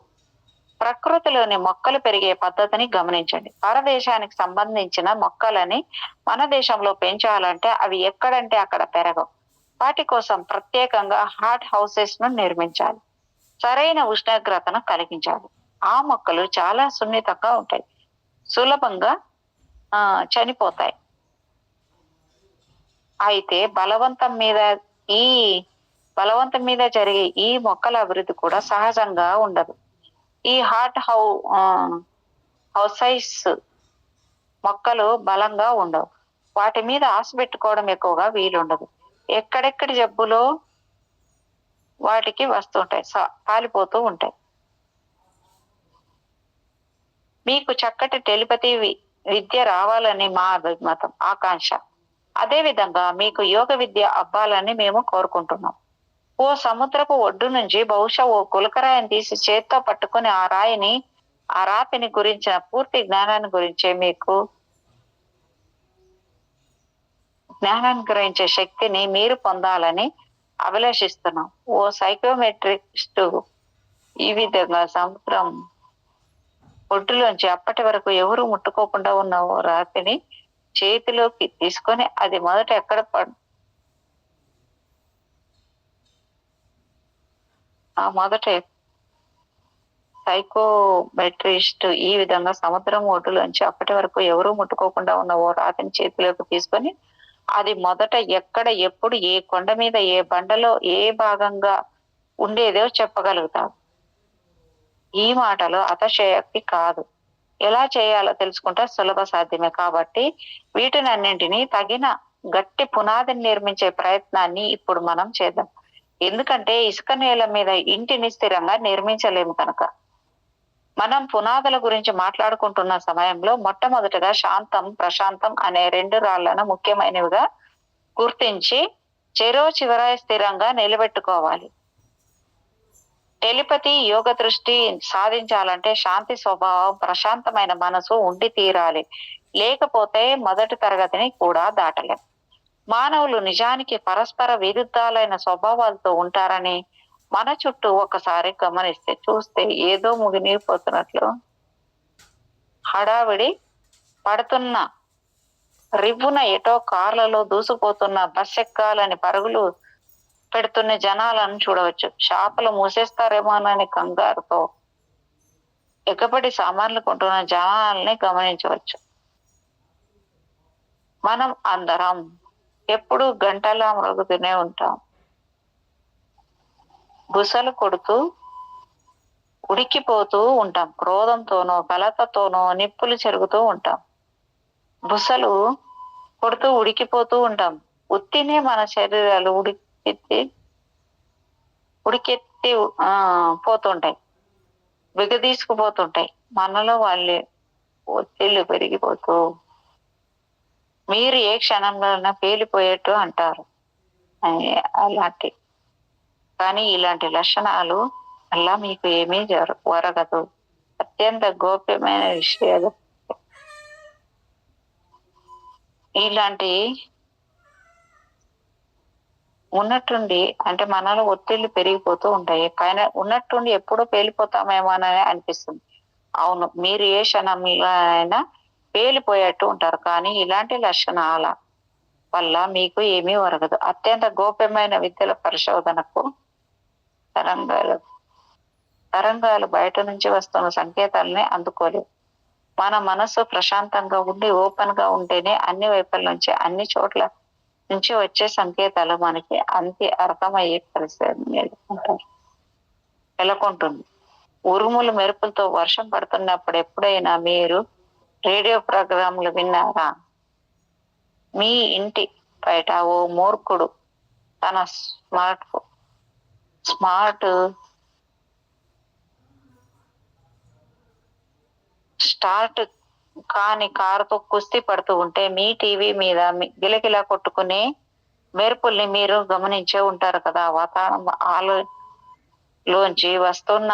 ప్రకృతిలోని మొక్కలు పెరిగే పద్ధతిని గమనించండి. పరదేశానికి సంబంధించిన మొక్కలని మన దేశంలో పెంచాలంటే అవి ఎక్కడంటే అక్కడ పెరగవు. వాటి కోసం ప్రత్యేకంగా హాట్ హౌసెస్ ను నిర్మించాలి. సరైన ఉష్ణోగ్రతను కలిగించాలి. ఆ మొక్కలు చాలా సున్నితంగా ఉంటాయి, సులభంగా చనిపోతాయి. అయితే బలవంతం మీద జరిగే ఈ మొక్కల అభివృద్ధి కూడా సహజంగా ఉండదు. ఈ హాట్ హౌసైస్ మొక్కలు బలంగా ఉండవు. వాటి మీద ఆశ పెట్టుకోవడం ఎక్కువగా వీలుండదు. ఎక్కడెక్కడి జబ్బులో వాటికి వస్తుంటాయి, కాలిపోతూ ఉంటాయి. మీకు చక్కటి టెలిపతి విద్య రావాలని మా అభిమతం, ఆకాంక్ష. అదే విధంగా మీకు యోగ విద్య అవ్వాలని మేము కోరుకుంటున్నాం. ఓ సముద్రపు ఒడ్డు నుంచి బహుశా ఓ గులకరాయిని తీసి చేత్తో పట్టుకుని ఆ రాతిని గురించిన పూర్తి జ్ఞానాన్ని గురించే శక్తిని మీరు పొందాలని అభిలషిస్తున్నాం. ఓ సైకోమెట్రిస్టు ఈ విధంగా సముద్రం ఒడ్డులోంచి అప్పటి వరకు ఎవరు ముట్టుకోకుండా ఉన్న ఓ రాతిని చేతిలోకి తీసుకొని అది మొదట ఎక్కడ ఆ మొదట సైకోమెట్రిస్ట్ ఈ విధంగా సముద్రం ఒడ్డులోంచి అప్పటి వరకు ఎవరూ ముట్టుకోకుండా ఉన్న ఓ రాతిని చేతిలోకి తీసుకొని అది మొదట ఎక్కడ ఎప్పుడు ఏ కొండ మీద ఏ బండలో ఏ భాగంగా ఉండేదో చెప్పగలుగుతాడు. ఈ మాటలో అతిశయోక్తి కాదు. ఎలా చేయాలో తెలుసుకుంటే సులభ సాధ్యమే. కాబట్టి వీటినన్నింటినీ తగిన గట్టి పునాదిని నిర్మించే ప్రయత్నాన్ని ఇప్పుడు మనం చేద్దాం. ఎందుకంటే ఇసుక నేల మీద ఇంటిని స్థిరంగా నిర్మించలేము కనుక. మనం పునాదుల గురించి మాట్లాడుకుంటున్న సమయంలో మొట్టమొదటిగా శాంతం, ప్రశాంతం అనే 2 రాళ్లను ముఖ్యమైనవిగా గుర్తించి చెరో చివర స్థిరంగా నిలబెట్టుకోవాలి. టెలిపతి యోగ దృష్టి సాధించాలంటే శాంతి స్వభావం, ప్రశాంతమైన మనసు ఉండి తీరాలి. లేకపోతే మొదటి తరగతిని కూడా దాటలేం. మానవులు నిజానికి పరస్పర విరుద్ధాలైన స్వభావాలతో ఉంటారని మన చుట్టూ ఒకసారి గమనిస్తే చూస్తే ఏదో ముగినిపోతున్నట్లు హడావిడి పడుతున్న రివ్వున ఎటో కార్లలో దూసుకుపోతున్న బస్ ఎక్కాలని పరుగులు పెడుతున్న జనాలను చూడవచ్చు. షాపులు మూసేస్తారేమోనని కంగారుతో ఎగబడి సామాన్లు కొంటున్న జనాల్ని గమనించవచ్చు. మనం అందరం ఎప్పుడు గంటలా మ్రొగుతూనే ఉంటాం. బుసలు కొడుతూ ఉడికిపోతూ ఉంటాం. క్రోధంతోనో కలతతోనో నిప్పులు చెరుగుతూ ఉంటాం. బుసలు కొడుతూ ఉడికిపోతూ ఉంటాం. ఉత్తినే మన శరీరాలు ఉడికెత్తి పోతుంటాయి, బిగదీసుకుపోతుంటాయి. మనలో వాళ్ళే ఒత్తిళ్లు పెరిగిపోతూ మీరు ఏ క్షణంలోనైనా పేలిపోయేట్టు అంటారు. అలాంటి కానీ ఇలాంటి లక్షణాలు వల్ల మీకు ఏమీ ఒరగదు. అత్యంత గోప్యమైన విషయాలు ఇలాంటి ఉన్నట్టుండి అంటే మనలో ఒత్తిళ్లు పెరిగిపోతూ ఉంటాయి. కానీ ఉన్నట్టుండి ఎప్పుడూ పేలిపోతామేమోనని అనిపిస్తుంది. అవును, మీరు ఏ క్షణంలో అయినా పేలిపోయేట్టు ఉంటారు. కానీ ఇలాంటి లక్షణాల వల్ల మీకు ఏమీ ఒరగదు. అత్యంత గోప్యమైన విద్యల పరిశోధనకు తరంగాలు బయట నుంచి వస్తున్న సంకేతాలని అందుకోలేవు. మన మనసు ప్రశాంతంగా ఉండి ఓపెన్ గా ఉంటేనే అన్ని వైపుల నుంచి అన్ని చోట్ల నుంచి వచ్చే సంకేతాలు మనకి అంతే అర్థమయ్యే పరిస్థితి నెలకొంటుంది. ఉరుములు మెరుపులతో వర్షం పడుతున్నప్పుడు ఎప్పుడైనా మీరు రేడియో ప్రోగ్రాంలు విన్నారా? మీ ఇంటి బయట ఓ మూర్ఖుడు తన స్టార్ట్ కాని కారుతో కుస్తీ పడుతూ ఉంటే మీ టీవీ మీద గిలగిలా కొట్టుకునే మెరుపుల్ని మీరు గమనించే ఉంటారు కదా. వాతావరణం లోంచి వస్తున్న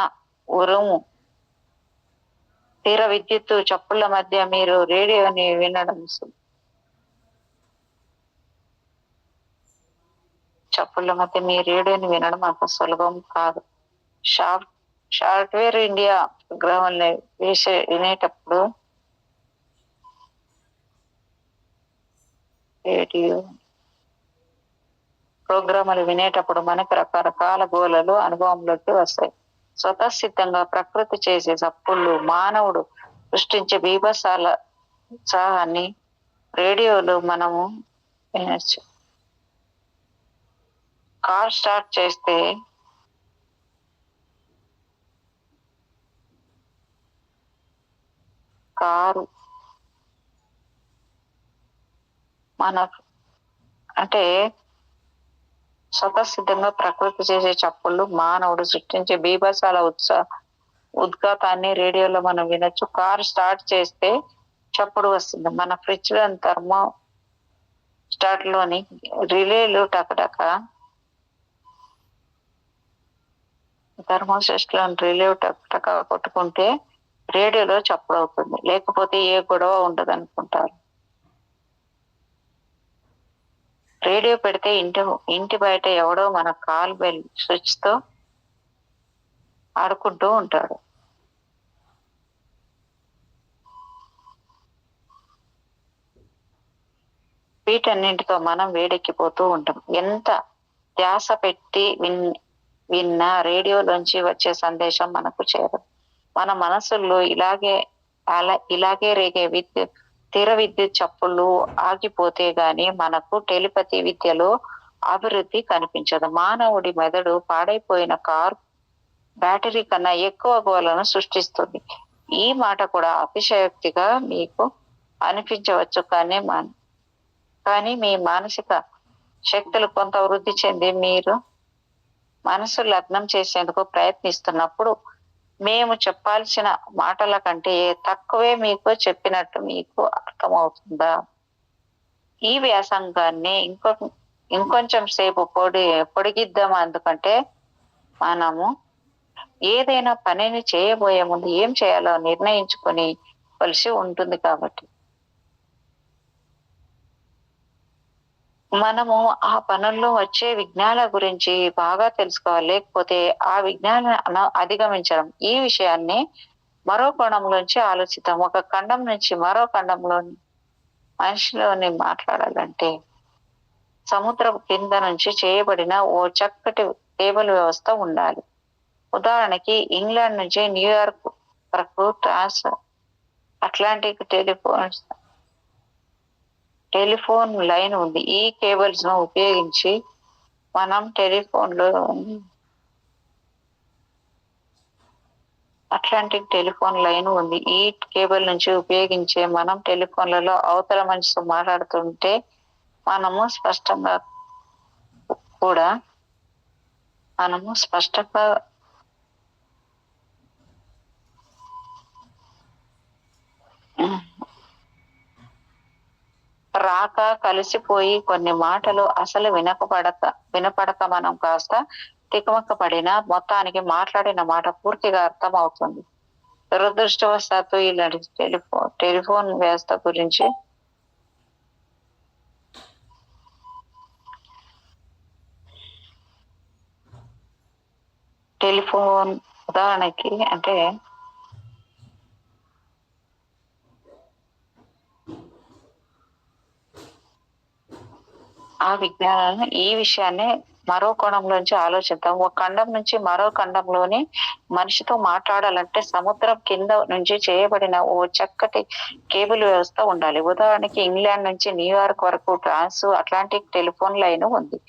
ఉరుము, తీర విద్యుత్తు చప్పుళ్ల మధ్య మీరు రేడియోని వినడం అంత సులభం కాదు. సాఫ్ట్వేర్ ఇండియా ప్రోగ్రాముల్ని వినేటప్పుడు మనకు రకరకాల గోళలు అనుభవంలోకి వస్తాయి. స్వతసిద్ధంగా ప్రకృతి చేసే చప్పుళ్ళు, మానవుడు సృష్టించే బీభత్సాల ఉత్సాహాన్ని రేడియోలో మనము వినొచ్చు. కార్ స్టార్ట్ చేస్తే కారు అంటే స్వతసిద్ధంగా ప్రకృతి చేసే చప్పుళ్ళు, మానవుడు సృష్టించే బీభత్సాల ఉద్గాతాన్ని రేడియోలో మనం వినొచ్చు. కారు స్టార్ట్ చేస్తే చప్పుడు వస్తుంది. మన ఫ్రిడ్జ్ లోని స్టార్ట్ లోని రిలేలు టకటక కొట్టుకుంటే రేడియోలో చప్పుడు అవుతుంది. లేకపోతే ఏ గొడవ ఉండదు అనుకుంటారు. రేడియో పెడితే ఇంటి బయట ఎవడో మన కాల్ బెల్ స్విచ్ తో ఆడుకుంటూ ఉంటాడు. వీటన్నింటితో మనం వేడెక్కిపోతూ ఉంటాం. ఎంత ధ్యాస పెట్టి విన్నా రేడియోలోంచి వచ్చే సందేశం మనకు చేరదు. మన మనసుల్లో ఇలాగే రేగే స్థిర విద్యుత్ చప్పుళ్ళు ఆగిపోతే గాని మనకు టెలిపతి విద్యలో అభివృద్ధి కనిపించదు. మానవుడి మెదడు పాడైపోయిన కారు బ్యాటరీ కన్నా ఎక్కువ గోలను సృష్టిస్తుంది. ఈ మాట కూడా అతిశయోక్తిగా మీకు అనిపించవచ్చు, కానీ మీ మానసిక శక్తులు కొంత వృద్ధి చెంది మీరు మనసు లగ్నం చేసేందుకు ప్రయత్నిస్తున్నప్పుడు మేము చెప్పాల్సిన మాటల కంటే తక్కువే మీకు చెప్పినట్టు మీకు అర్థమవుతుందా? ఈ వ్యాసంగాన్ని ఇంకొంచెం సేపు పొడిగిద్దాం. ఎందుకంటే మనము ఏదైనా పనిని చేయబోయే ముందు ఏం చేయాలో నిర్ణయించుకొని కలిసి ఉంటుంది కాబట్టి మనము ఆ పనుల్లో వచ్చే విఘ్నాల గురించి బాగా తెలుసుకోవాలి. లేకపోతే ఆ విజ్ఞానాన్ని అధిగమించడం. ఈ విషయాన్ని మరో కోణంలోంచి ఆలోచిద్దాం. ఒక ఖండం నుంచి మరో ఖండంలోని మనిషిలోని మాట్లాడాలంటే సముద్రం కింద నుంచి చేయబడిన ఓ చక్కటి కేబుల్ వ్యవస్థ ఉండాలి. ఉదాహరణకి ఇంగ్లాండ్ నుంచి న్యూయార్క్ వరకు అట్లాంటిక్ టెలిఫోన్ లైన్ ఉంది. ఈ కేబుల్స్ ను ఉపయోగించి మనం అట్లాంటిక్ టెలిఫోన్ లైన్ ఉంది. ఈ కేబుల్ నుంచి ఉపయోగించే మనం టెలిఫోన్లలో అవతల మనిషితో మాట్లాడుతుంటే మనము స్పష్టంగా రాక కలిసిపోయి కొన్ని మాటలు అసలు వినపడక మనం కాస్త తికమక పడినా మొత్తానికి మాట్లాడిన మాట పూర్తిగా అర్థం అవుతుంది. దురదృష్టవశాత్తు ఇలాంటి టెలిఫోన్ వ్యవస్థ గురించి ఉదాహరణకి అంటే ఆ విజ్ఞానాన్ని ఈ విషయాన్ని మరో కోణంలోంచి ఆలోచిద్దాం. ఒక ఖండం నుంచి మరో ఖండంలోని మనిషితో మాట్లాడాలంటే సముద్రం కింద నుంచి చేయబడిన ఓ చక్కటి కేబుల్ వ్యవస్థ ఉండాలి. ఉదాహరణకి ఇంగ్లాండ్ నుంచి న్యూయార్క్ వరకు అట్లాంటిక్ టెలిఫోన్ లైన్ ఉంది.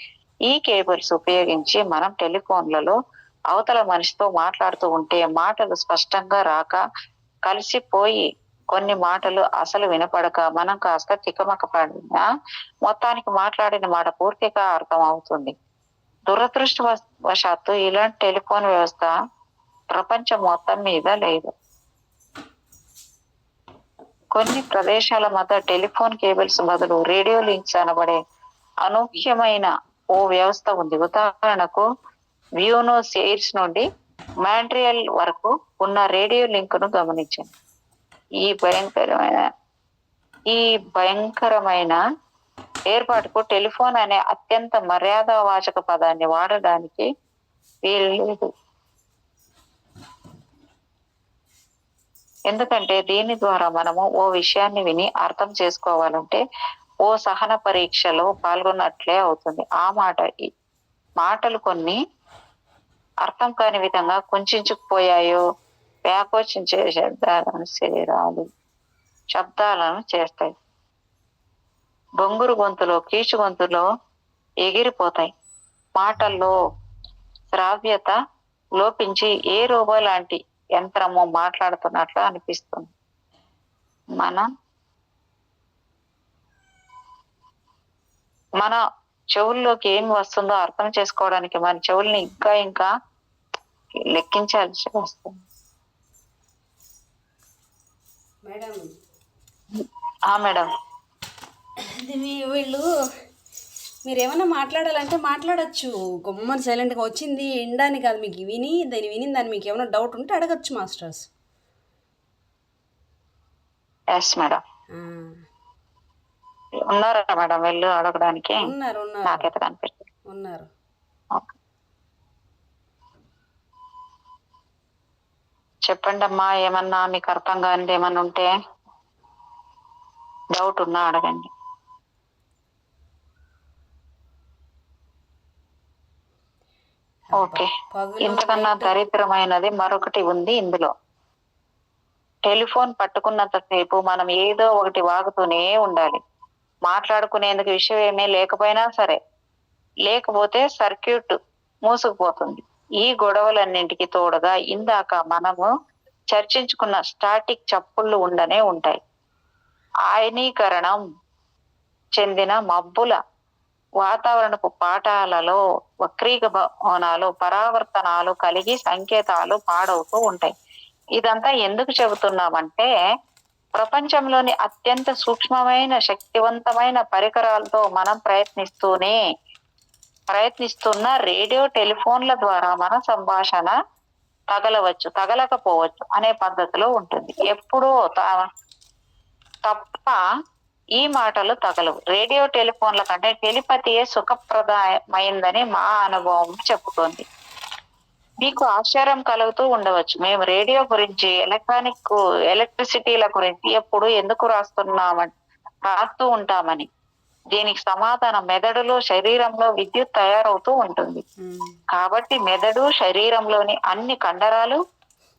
ఈ కేబుల్స్ ఉపయోగించి మనం టెలిఫోన్లలో అవతల మనిషితో మాట్లాడుతూ ఉంటే మాటలు స్పష్టంగా రాక కలిసిపోయి కొన్ని మాటలు అసలు వినపడక మనం కాస్త తికమక పడినా మొత్తానికి మాట్లాడిన మాట పూర్తిగా అర్థం అవుతుంది. దురదృష్టవశాత్తు ఇలాంటి టెలిఫోన్ వ్యవస్థ ప్రపంచం మొత్తం మీద లేదు. కొన్ని ప్రదేశాల మధ్య టెలిఫోన్ కేబుల్స్ బదులు రేడియో లింక్స్ అనబడే అనూహ్యమైన ఓ వ్యవస్థ ఉంది. ఉదాహరణకు బ్యూనోస్ ఎయిర్స్ నుండి మాంట్రియల్ వరకు ఉన్న రేడియో లింక్ ను గమనించండి. ఈ భయంకరమైన ఏర్పాటుకు టెలిఫోన్ అనే అత్యంత మర్యాదవాచక పదాన్ని వాడడానికి వీలు లేదు. ఎందుకంటే దీని ద్వారా మనము ఓ విషయాన్ని విని అర్థం చేసుకోవాలంటే ఓ సహన పరీక్షలో పాల్గొన్నట్లే అవుతుంది. మాటలు కొన్ని అర్థం కాని విధంగా కుంచుకుపోయాయో వ్యాకోచించే శబ్దాలను చేస్తాయి. బొంగురు గొంతులో కీచు గొంతులో ఎగిరిపోతాయి. మాటల్లో శ్రావ్యత లోపించి ఏ రోబో లాంటి యంత్రము మాట్లాడుతున్నట్లు అనిపిస్తుంది. మన చెవుల్లోకి ఏమి వస్తుందో అర్థం చేసుకోవడానికి మన చెవుల్ని ఇంకా లెక్కించాల్సి వస్తుంది. మేడం వీళ్ళు మీరేమన్నా మాట్లాడాలంటే మాట్లాడచ్చు. గమ్మని సైలెంట్గా వచ్చింది వినడానికి కాదు, మీకు దాన్ని మీకు ఏమైనా డౌట్ ఉంటే అడగచ్చు మాస్టర్స్. Yes madam. ఉన్నారా మేడం వెళ్ళు అడగడానికి? ఉన్నారు నాకైతే కనిపిస్తుంది. ఉన్నారు. చెప్పండి అమ్మా, ఏమన్నా మీకు అర్థం కానిది ఏమన్నా ఉంటే డౌట్ ఉన్నా అడగండి. ఓకే. పగులు ఇంతకన్నా నైట్ దరిద్రమైనది మరొకటి ఉంది ఇందులో. టెలిఫోన్ పట్టుకున్నంత సేపు మనం ఏదో ఒకటి వాగుతూనే ఉండాలి. మాట్లాడుకునేందుకు విషయం ఏమీ లేకపోయినా సరే. లేకపోతే సర్క్యూట్ మూసుకుపోతుంది. ఈ గొడవలన్నింటికి తోడుగా ఇందాక మనము చర్చించుకున్న స్టాటిక్ చప్పుళ్ళు ఉండనే ఉంటాయి. ఆయనీకరణం చెందిన మబ్బుల వాతావరణపు పాఠాలలో వక్రీభవనాలు పరావర్తనాలు కలిగి సంకేతాలు పాడవుతూ ఉంటాయి. ఇదంతా ఎందుకు చెబుతున్నామంటే ప్రపంచంలోని అత్యంత సూక్ష్మమైన శక్తివంతమైన పరికరాలతో మనం ప్రయత్నిస్తున్న రేడియో టెలిఫోన్ల ద్వారా మన సంభాషణ తగలవచ్చు తగలకపోవచ్చు అనే పద్ధతిలో ఉంటుంది. ఎప్పుడో తప్ప ఈ మాటలు తగలవు. రేడియో టెలిఫోన్ల కంటే టెలిపతియే సుఖప్రదమైందని మా అనుభవం చెబుతోంది. మీకు ఆశ్చర్యం కలుగుతూ ఉండవచ్చు, మేము రేడియో గురించి ఎలక్ట్రిసిటీల గురించి ఎప్పుడు ఎందుకు రాస్తూ ఉంటామని. దీనికి సమాధానం మెదడులో శరీరంలో విద్యుత్ తయారవుతూ ఉంటుంది. కాబట్టి మెదడు శరీరంలోని అన్ని కండరాలు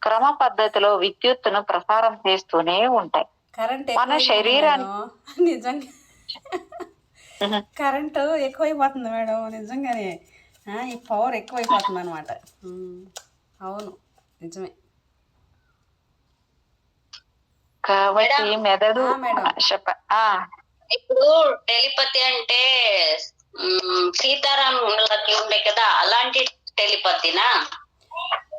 క్రమ పద్ధతిలో విద్యుత్తును ప్రసారం చేస్తూనే ఉంటాయి. మన శరీరాన్ని నిజంగా కరెంటు ఎక్కువైపోతుంది మేడం, నిజంగానే ఈ పవర్ ఎక్కువైపోతుంది అనమాట. అవును, నిజమే. కాబట్టి మెదడు ఇప్పుడు టెలిపతి అంటే సీతారాములకి ఉండే కదా, అలాంటి టెలిపతినా?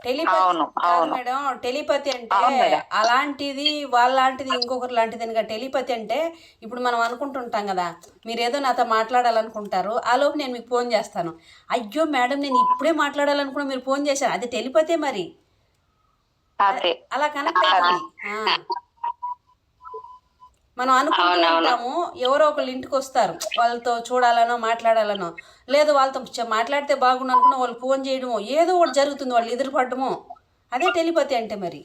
టెలిపతి మేడం, టెలిపతి అంటే అలాంటిది వాళ్ళలాంటిది ఇంకొకరు లాంటిది. టెలిపతి అంటే ఇప్పుడు మనం అనుకుంటుంటాం కదా, మీరు ఏదో నాతో మాట్లాడాలనుకుంటారు, ఆ లోపు నేను మీకు ఫోన్ చేస్తాను. అయ్యో మేడం నేను ఇప్పుడే మాట్లాడాలనుకున్నా, మీరు ఫోన్ చేశారు, అది టెలిపతే. మరి అలా కనెక్ట్ అవుతుంది. మనం అనుకుంటూ ఉంటాము ఎవరో ఒకళ్ళు ఇంటికి వస్తారు, వాళ్ళతో చూడాలనో మాట్లాడాలనో, లేదు వాళ్ళతో మాట్లాడితే బాగుండు అనుకున్నా వాళ్ళు ఫోన్ చేయడమో ఏదో ఒకటి జరుగుతుంది, వాళ్ళు ఎదురుపడమో, అదే టెలిపతి అంటే. మరి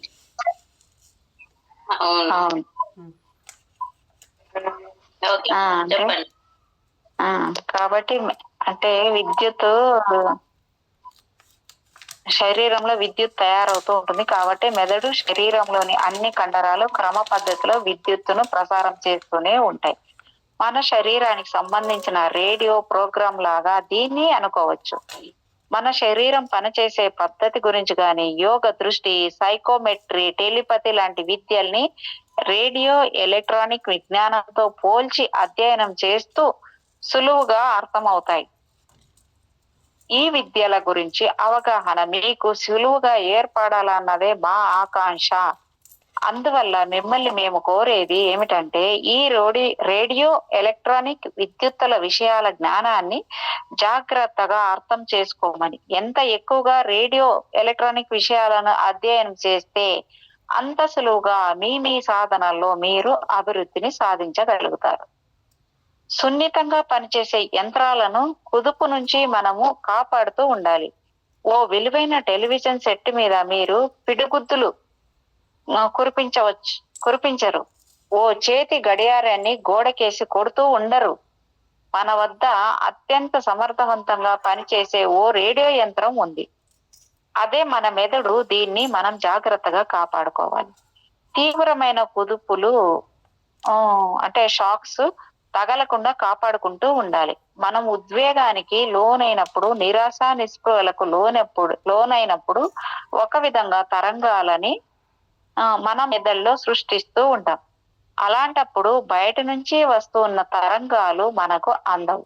కాబట్టి అంటే శరీరంలో విద్యుత్ తయారవుతూ ఉంటుంది. కాబట్టి మెదడు శరీరంలోని అన్ని కండరాలు క్రమ పద్ధతిలో విద్యుత్తును ప్రసారం చేస్తూనే ఉంటాయి. మన శరీరానికి సంబంధించిన రేడియో ప్రోగ్రాం లాగా దీన్ని అనుకోవచ్చు. మన శరీరం పనిచేసే పద్ధతి గురించి కానీ యోగ దృష్టి, సైకోమెట్రీ, టెలిపతి లాంటి విద్యల్ని రేడియో ఎలక్ట్రానిక్ విజ్ఞానంతో పోల్చి అధ్యయనం చేస్తూ సులువుగా అర్థమవుతాయి. ఈ విద్యల గురించి అవగాహన మీకు సులువుగా ఏర్పడాలన్నదే మా ఆకాంక్ష. అందువల్ల మిమ్మల్ని మేము కోరేది ఏమిటంటే ఈ రేడియో ఎలక్ట్రానిక్ విద్యుత్తుల విషయాల జ్ఞానాన్ని జాగ్రత్తగా అర్థం చేసుకోమని. ఎంత ఎక్కువగా రేడియో ఎలక్ట్రానిక్ విషయాలను అధ్యయనం చేస్తే అంత సులువుగా మీ సాధనల్లో మీరు అభివృద్ధిని సాధించగలుగుతారు. సున్నితంగా పనిచేసే యంత్రాలను కుదుపు నుంచి మనము కాపాడుతూ ఉండాలి. ఓ విలువైన టెలివిజన్ సెట్ మీద మీరు పిడిగుద్దులు కురిపించరు. ఓ చేతి గడియారాన్ని గోడకేసి కొడుతూ ఉండరు. మన వద్ద అత్యంత సమర్థవంతంగా పనిచేసే ఓ రేడియో యంత్రం ఉంది. అదే మన మెదడు. దీన్ని మనం జాగ్రత్తగా కాపాడుకోవాలి. తీవ్రమైన కుదుపులు అంటే షాక్స్ తగలకుండా కాపాడుకుంటూ ఉండాలి. మనం ఉద్వేగానికి లోనైనప్పుడు, నిరాశ నిస్పృహలకు లోనైనప్పుడు ఒక విధంగా తరంగాలని మన మెదడులో సృష్టిస్తూ ఉంటాం. అలాంటప్పుడు బయట నుంచి వస్తున్న తరంగాలు మనకు అందవు.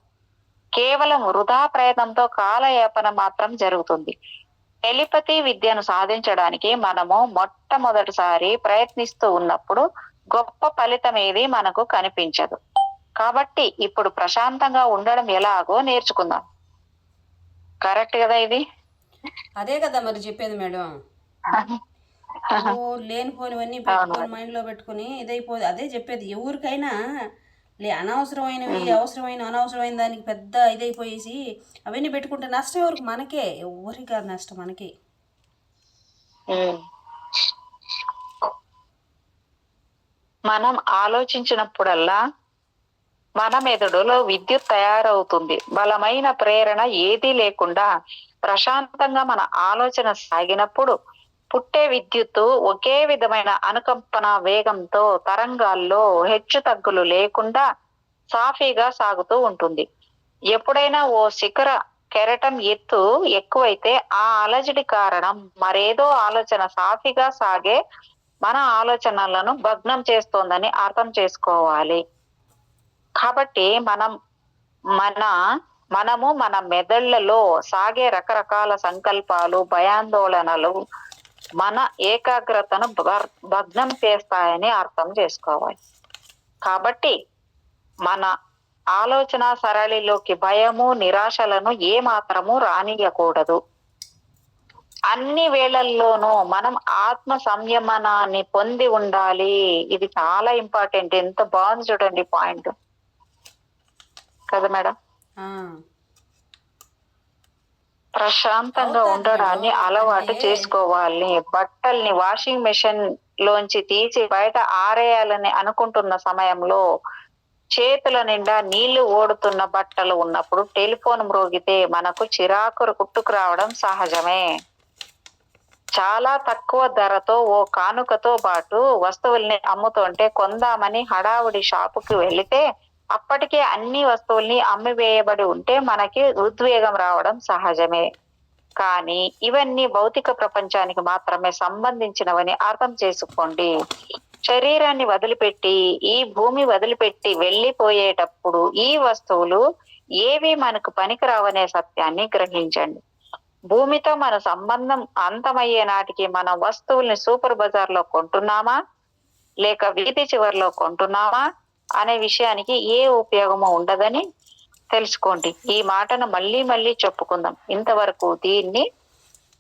కేవలం వృధా ప్రయత్నంతో కాలయాపన మాత్రం జరుగుతుంది. టెలిపతి విద్యను సాధించడానికి మనము మొట్టమొదటిసారి ప్రయత్నిస్తూ ఉన్నప్పుడు గొప్ప ఫలితం ఏది మనకు కనిపించదు. కాబట్టి ఇప్పుడు ప్రశాంతంగా ఉండడం ఎలాగో నేర్చుకుందాం. కరెక్ట్ కదా ఇది? అదే కదా మరి చెప్పేది మేడం. లేనిపోనివన్నీ పెట్టుకొని మైండ్లో పెట్టుకుని ఇదైపోదు. అదే చెప్పేది, ఎవరికైనా అనవసరమైనవి అనవసరమైన దానికి పెద్ద ఇదైపోయేసి అవన్నీ పెట్టుకుంటే నష్టం ఎవరికి? మనకే. ఎవరికి కాదు నష్టం, మనకే. మనం ఆలోచించినప్పుడల్లా మన మెదడులో విద్యుత్ తయారవుతుంది. బలమైన ప్రేరణ ఏదీ లేకుండా ప్రశాంతంగా మన ఆలోచన సాగినప్పుడు పుట్టే విద్యుత్తు ఒకే విధమైన అనుకంపన వేగంతో తరంగాల్లో హెచ్చు తగ్గులు లేకుండా సాఫీగా సాగుతూ ఉంటుంది. ఎప్పుడైనా ఓ శిఖర కెరటం ఎత్తు ఎక్కువైతే ఆ అలజడి కారణం మరేదో ఆలోచన సాఫీగా సాగే మన ఆలోచనలను భగ్నం చేస్తోందని అర్థం చేసుకోవాలి. కాబట్టి మనము మన మెదళ్లలో సాగే రకరకాల సంకల్పాలు, భయాందోళనలు మన ఏకాగ్రతను భగ్నం చేస్తాయని అర్థం చేసుకోవాలి. కాబట్టి మన ఆలోచన సరళిలోకి భయము, నిరాశలను ఏ మాత్రము రానియకూడదు. అన్ని వేళల్లోనూ మనం ఆత్మ సంయమనాన్ని పొంది ఉండాలి. ఇది చాలా ఇంపార్టెంట్. ఎంత బాగుంది చూడండి పాయింట్ కదా మేడం. ప్రశాంతంగా ఉండడాన్ని అలవాటు చేసుకోవాలి. బట్టల్ని వాషింగ్ మెషిన్ లోంచి తీసి బయట ఆరేయాలని అనుకుంటున్న సమయంలో చేతుల నిండా నీళ్లు ఓడుతున్న బట్టలు ఉన్నప్పుడు టెలిఫోన్ మ్రోగితే మనకు చిరాకు పుట్టుకు రావడం సహజమే. చాలా తక్కువ ధరతో ఓ కానుకతో పాటు వస్తువుల్ని అమ్ముతుంటే కొందామని హడావుడి షాపుకి వెళితే అప్పటికే అన్ని వస్తువుల్ని అమ్మివేయబడి ఉంటే మనకి ఉద్వేగం రావడం సహజమే. కానీ ఇవన్నీ భౌతిక ప్రపంచానికి మాత్రమే సంబంధించినవని అర్థం చేసుకోండి. శరీరాన్ని వదిలిపెట్టి, ఈ భూమి వదిలిపెట్టి వెళ్ళిపోయేటప్పుడు ఈ వస్తువులు ఏవి మనకు పనికిరావనే సత్యాన్ని గ్రహించండి. భూమితో మన సంబంధం అంతమయ్యే నాటికి మన వస్తువుల్ని సూపర్ బజార్ లో కొంటున్నామా లేక వీధి చివరిలో కొంటున్నామా అనే విషయానికి ఏ ఉపయోగము ఉండదని తెలుసుకోండి. ఈ మాటను మళ్ళీ మళ్ళీ చెప్పుకుందాం. ఇంతవరకు దీన్ని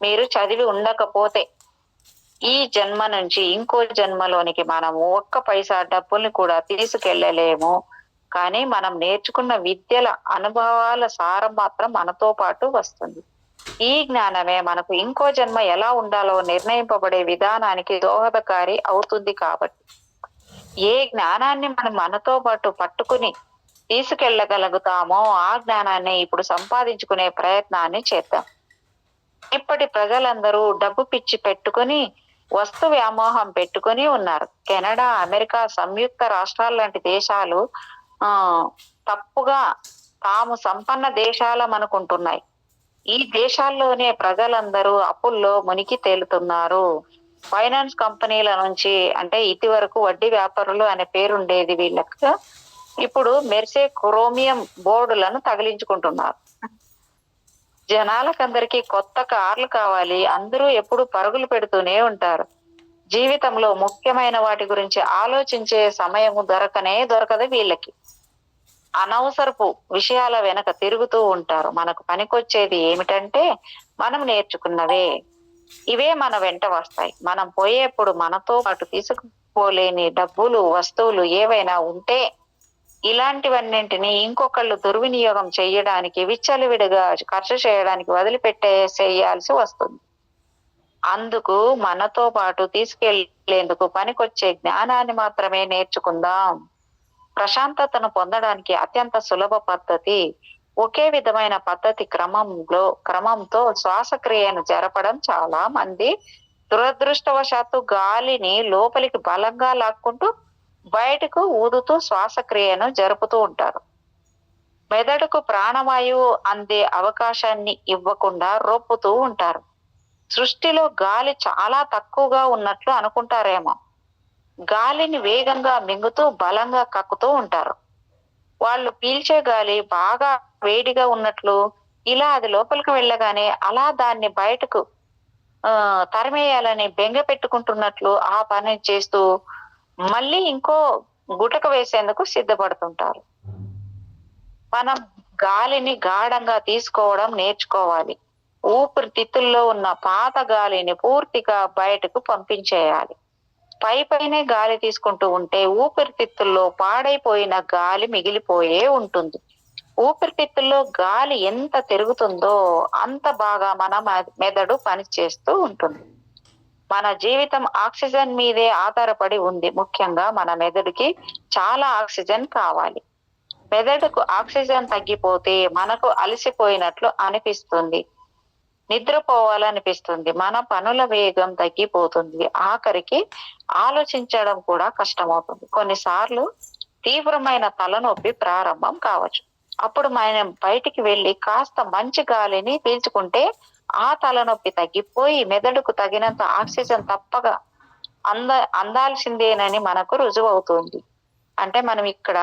మీరు చదివి ఉండకపోతే ఈ జన్మ నుంచి ఇంకో జన్మలోనికి మనము ఒక్క పైసా డబ్బుల్ని కూడా తీసుకెళ్లలేము. కానీ మనం నేర్చుకున్న విద్యల అనుభవాల సారం మాత్రం మనతో పాటు వస్తుంది. ఈ జ్ఞానమే మనకు ఇంకో జన్మ ఎలా ఉండాలో నిర్ణయింపబడే విధానానికి దోహదకారి అవుతుంది. కాబట్టి ఏ జ్ఞానాన్ని మనం మనతో పాటు పట్టుకుని తీసుకెళ్లగలుగుతామో ఆ జ్ఞానాన్ని ఇప్పుడు సంపాదించుకునే ప్రయత్నాన్ని చేద్దాం. ఇప్పటి ప్రజలందరూ డబ్బు పిచ్చి పెట్టుకుని వస్తు వ్యామోహం పెట్టుకుని ఉన్నారు. కెనడా, అమెరికా, సంయుక్త రాష్ట్రాల లాంటి దేశాలు తప్పుగా తాము సంపన్న దేశాలమనుకుంటున్నాయి. ఈ దేశాల్లోనే ప్రజలందరూ అప్పుల్లో మునిగి తేలుతున్నారు. ఫైనాన్స్ కంపెనీల నుంచి, అంటే ఇది వరకు వడ్డీ వ్యాపారులు అనే పేరుండేది వీళ్ళకు, ఇప్పుడు మెర్సే క్రోమియం బోర్డులను తగిలించుకుంటున్నారు. జనాలకందరికీ కొత్త కార్లు కావాలి. అందరూ ఎప్పుడు పరుగులు పెడుతూనే ఉంటారు. జీవితంలో ముఖ్యమైన వాటి గురించి ఆలోచించే సమయము దొరకదు వీళ్ళకి. అనవసరపు విషయాల వెనక తిరుగుతూ ఉంటారు. మనకు పనికొచ్చేది ఏమిటంటే మనం నేర్చుకున్నవే. ఇవే మన వెంట వస్తాయి. మనం పోయేప్పుడు మనతో పాటు తీసుకుపోలేని డబ్బులు, వస్తువులు ఏవైనా ఉంటే ఇలాంటివన్నింటినీ ఇంకొకళ్ళు దుర్వినియోగం చేయడానికి, విచ్చలవిడిగా ఖర్చు చేయడానికి వదిలిపెట్టేసేయాల్సి వస్తుంది. అందుకు మనతో పాటు తీసుకెళ్లేందుకు పనికొచ్చే జ్ఞానాన్ని మాత్రమే నేర్చుకుందాం. ప్రశాంతతను పొందడానికి అత్యంత సులభ పద్ధతి ఒకే విధమైన పద్ధతి క్రమంతో శ్వాసక్రియను జరపడం. చాలా మంది దురదృష్టవశాత్తు గాలిని లోపలికి బలంగా లాక్కుంటూ బయటకు ఊదుతూ శ్వాసక్రియను జరుపుతూ ఉంటారు. మెదడుకు ప్రాణవాయువు అందే అవకాశాన్ని ఇవ్వకుండా రొప్పుతూ ఉంటారు. సృష్టిలో గాలి చాలా తక్కువగా ఉన్నట్లు అనుకుంటారేమో. గాలిని వేగంగా మింగుతూ బలంగా కక్కుతూ ఉంటారు. వాళ్ళు పీల్చే గాలి బాగా వేడిగా ఉన్నట్లు, ఇలా అది లోపలికి వెళ్ళగానే అలా దాన్ని బయటకు తరిమేయాలని బెంగ పెట్టుకుంటున్నట్లు ఆ పని చేస్తూ మళ్ళీ ఇంకో గుటక వేసేందుకు సిద్ధపడుతుంటారు. మనం గాలిని గాఢంగా తీసుకోవడం నేర్చుకోవాలి. ఊపిరితిత్తుల్లో ఉన్న పాత గాలిని పూర్తిగా బయటకు పంపించేయాలి. పైనే గాలి తీసుకుంటూ ఉంటే ఊపిరితిత్తుల్లో పాడైపోయిన గాలి మిగిలిపోయే ఉంటుంది. ఊపిరితిత్తుల్లో గాలి ఎంత తిరుగుతుందో అంత బాగా మన మెదడు పనిచేస్తూ ఉంటుంది. మన జీవితం ఆక్సిజన్ మీదే ఆధారపడి ఉంది. ముఖ్యంగా మన మెదడుకి చాలా ఆక్సిజన్ కావాలి. మెదడుకు ఆక్సిజన్ తగ్గిపోతే మనకు అలసిపోయినట్లు అనిపిస్తుంది, నిద్రపోవాలనిపిస్తుంది, మన పనుల వేగం తగ్గిపోతుంది, ఆఖరికి ఆలోచించడం కూడా కష్టమవుతుంది. కొన్నిసార్లు తీవ్రమైన తలనొప్పి ప్రారంభం కావచ్చు. అప్పుడు మనం బయటికి వెళ్ళి కాస్త మంచి గాలిని పీల్చుకుంటే ఆ తలనొప్పి తగ్గిపోయి మెదడుకు తగినంత ఆక్సిజన్ తప్పగా అందాల్సిందేనని మనకు రుజువు అవుతుంది. అంటే మనం ఇక్కడ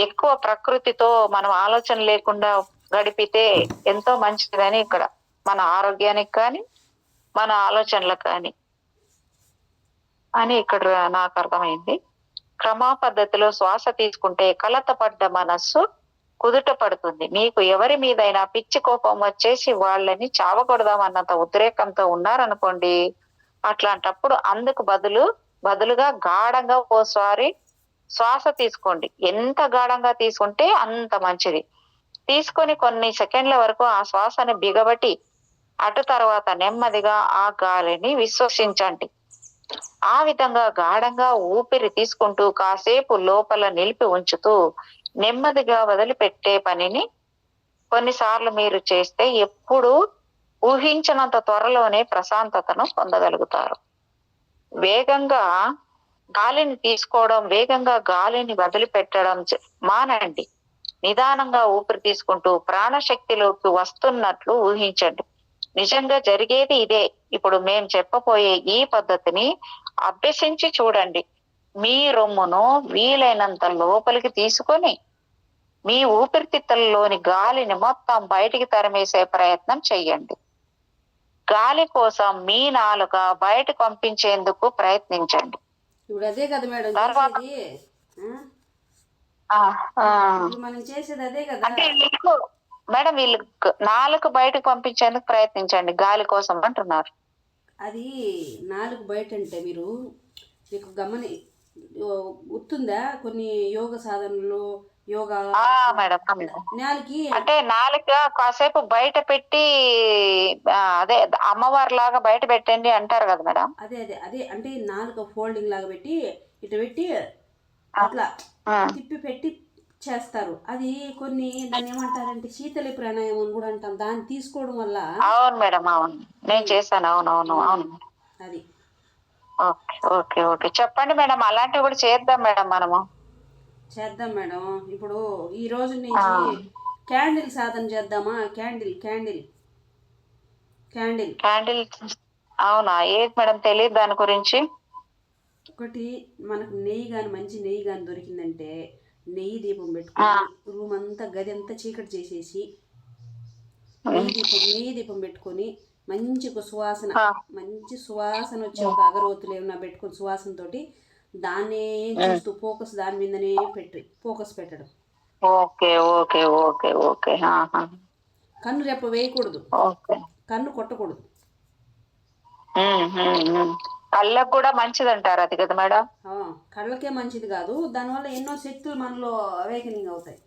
ఎక్కువ ప్రకృతితో మనం ఆలోచన లేకుండా గడిపితే ఎంతో మంచిదని ఇక్కడ మన ఆరోగ్యానికి కానీ మన ఆలోచనలకు కానీ అని ఇక్కడ నాకు అర్థమైంది. క్రమా పద్ధతిలో శ్వాస తీసుకుంటే కలతపడ్డ మనస్సు కుదుట పడుతుంది. మీకు ఎవరి మీదైనా పిచ్చి కోపం వచ్చేసి వాళ్ళని చావకూడదామన్నంత ఉద్రేకంతో ఉన్నారనుకోండి, అట్లాంటప్పుడు అందుకు బదులుగా గాఢంగా ఓసారి శ్వాస తీసుకోండి. ఎంత గాఢంగా తీసుకుంటే అంత మంచిది. తీసుకొని కొన్ని సెకండ్ల వరకు ఆ శ్వాసను బిగబట్టి అటు తర్వాత నెమ్మదిగా ఆ గాలిని విశ్వసించండి. ఆ విధంగా గాఢంగా ఊపిరి తీసుకుంటూ కాసేపు లోపల నిలిపి ఉంచుతూ నెమ్మదిగా వదిలిపెట్టే పనిని కొన్నిసార్లు మీరు చేస్తే ఎప్పుడు ఊహించినంత త్వరలోనే ప్రశాంతతను పొందగలుగుతారు. వేగంగా గాలిని తీసుకోవడం, వేగంగా గాలిని వదిలిపెట్టడం మానండి. నిదానంగా ఊపిరి తీసుకుంటూ ప్రాణశక్తిలోకి వస్తున్నట్లు ఊహించండి. నిజంగా జరిగేది ఇదే. ఇప్పుడు మేము చెప్పబోయే ఈ పద్ధతిని అభ్యసించి చూడండి. మీ రొమ్మును వీలైనంత లోపలికి తీసుకొని మీ ఊపిరితిత్తులలోని గాలిని మొత్తం బయటికి తరిమేసే ప్రయత్నం చెయ్యండి. గాలి కోసం మీ నాలుక బయటకు పంపించేందుకు ప్రయత్నించండి. ఇప్పుడు అదే కదా మేడం తర్వాత చేసేది. మనం చేసేది అదే కదా. అంటే మేడం వీళ్ళు నాలుగు బయటకు పంపించేందుకు ప్రయత్నించండి గాలి కోసం అంటున్నారు. అది నాలుగు బయట అంటే మీరు మీకు గుర్తుందా కొన్ని యోగ సాధనలు యోగా మేడం నాలుగు అంటే నాలుక కాసేపు బయట పెట్టి అదే అమ్మవారి లాగా బయట పెట్టండి అంటారు కదా మేడం. అదే అదే అదే అంటే నాలుక ఫోల్డింగ్ లాగా పెట్టి ఇటు పెట్టి అట్లా తిప్పి పెట్టి చేస్తారు. అది కొన్ని దాన్ని ఏమంటారంటే శీతలి ప్రాణాయామం అని కూడా అంటాం. దాన్ని తీసుకోవడం వల్ల అవును మేడం, అవును నేను చేశాను. అవును అది ఓకే ఓకే ఓకే చెప్పండి మేడం. అలాంటివి కూడా చేద్దాం మేడం. మనము చేద్దాం మేడం. ఇప్పుడు ఈ రోజు నుంచి క్యాండిల్ సాధన చేద్దామా? క్యాండిల్ క్యాండిల్ క్యాండిల్ క్యాండిల్ అవునా? ఏది మేడం తెలియదు దాని గురించి. ఒకటి మనకు నెయ్యి కానీ మంచి నెయ్యి కానీ దొరికిందంటే నెయ్యి దీపం పెట్టుకొని రూమ్ అంతా గది అంతా చీకటి చేసేసి నెయ్యి దీపం పెట్టుకొని మంచి సువాసన వచ్చే ఒక అగరవత్తులు ఏమన్నా పెట్టుకొని సువాసనతోటి దాన్నే చూస్తూ ఫోకస్ దాని మీదనే ఫోకస్ పెట్టడం. ఓకే ఓకే ఓకే ఓకే కన్ను రెప్ప వేయకూడదు, కన్ను కొట్టకూడదు. కళ్ళకు కూడా మంచిది అంటారు అది కదా మేడం? కళ్ళకే మంచిది కాదు, దానివల్ల ఎన్నో శక్తులు మనలో అవేకనింగ్ అవుతాయి.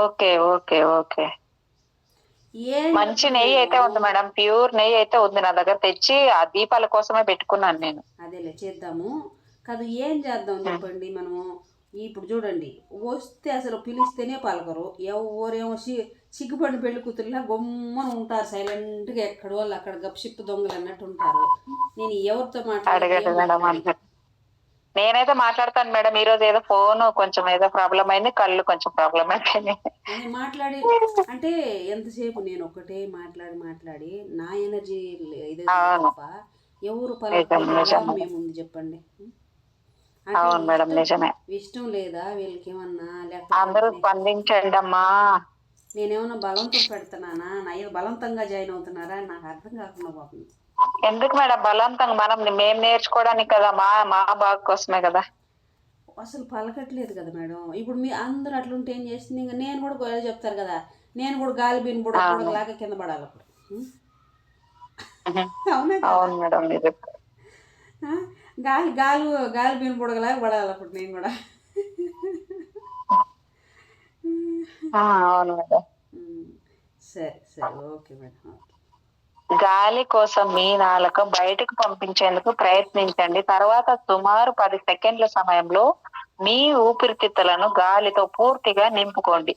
ఓకే ఓకే ఓకే మంచి నెయ్యి అయితే ఉంది మేడం, ప్యూర్ నెయ్యి అయితే ఉంది నా దగ్గర. తెచ్చి ఆ దీపాల కోసమే పెట్టుకున్నాను నేను. అదేలే చేద్దాము కాదు. ఏం చేద్దాం చెప్పండి. మనము ఇప్పుడు చూడండి, వస్తే అసలు పిలిస్తేనే పలకరు. ఎవరేమో సిగ్గుపడిన పెళ్లి కూతురులా గొమ్మను ఉంటారు, సైలెంట్గా ఎక్కడో వాళ్ళు అక్కడ గప్షిప్ దొంగలు అన్నట్టు ఉంటారు. నేను ఎవరితో మాట్లాడాలి? నేనైతే మాట్లాడతాను మేడం. ఈ రోజు ఏదో ఫోన్ కొంచెం ఏదో ప్రాబ్లం అయింది, కళ్ళు కొంచెం ప్రాబ్లం అయిపోయింది. మాట్లాడి అంటే ఎంతసేపు నేను ఒక్కటే మాట్లాడి నా ఎనర్జీ ఇదే తప్ప ఎవరు మేముంది చెప్పండి. అవును మేడం నిజమే. ఇష్టం లేదా వీళ్ళకి ఏమన్నా? అందరూ స్పందించండి అమ్మా. నేనేమన్నా బలంతం పెడుతున్నానా? నా బలవంతంగా జాయిన్ అవుతున్నారా? నాకు అర్థం కాకుండా పోతుంది. ఎందుకు మేడం బలవంతంగా? మేము నేర్చుకోవడానికి కదా, మా బాగు కోసమే కదా. అసలు పలకట్లేదు కదా మేడం. ఇప్పుడు మీ అందరూ అట్లుంటే ఏం చేస్తుంది? ఇంకా నేను కూడా చెప్తారు కదా, నేను కూడా గాలి బిన్ బుడలాగా కింద పడాలి అప్పుడు. అవును మేడం గాలి బిన్ బుడగలాగా పడాలి అప్పుడు నేను కూడా. అవును మేడం. సరే ఓకే మేడం. గాలి కోసం మీ నాలుక బయటకు పంపించేందుకు ప్రయత్నించండి. తర్వాత సుమారు 10 సెకండ్ల సమయంలో మీ ఊపిరితిత్తులను గాలితో పూర్తిగా నింపుకోండి.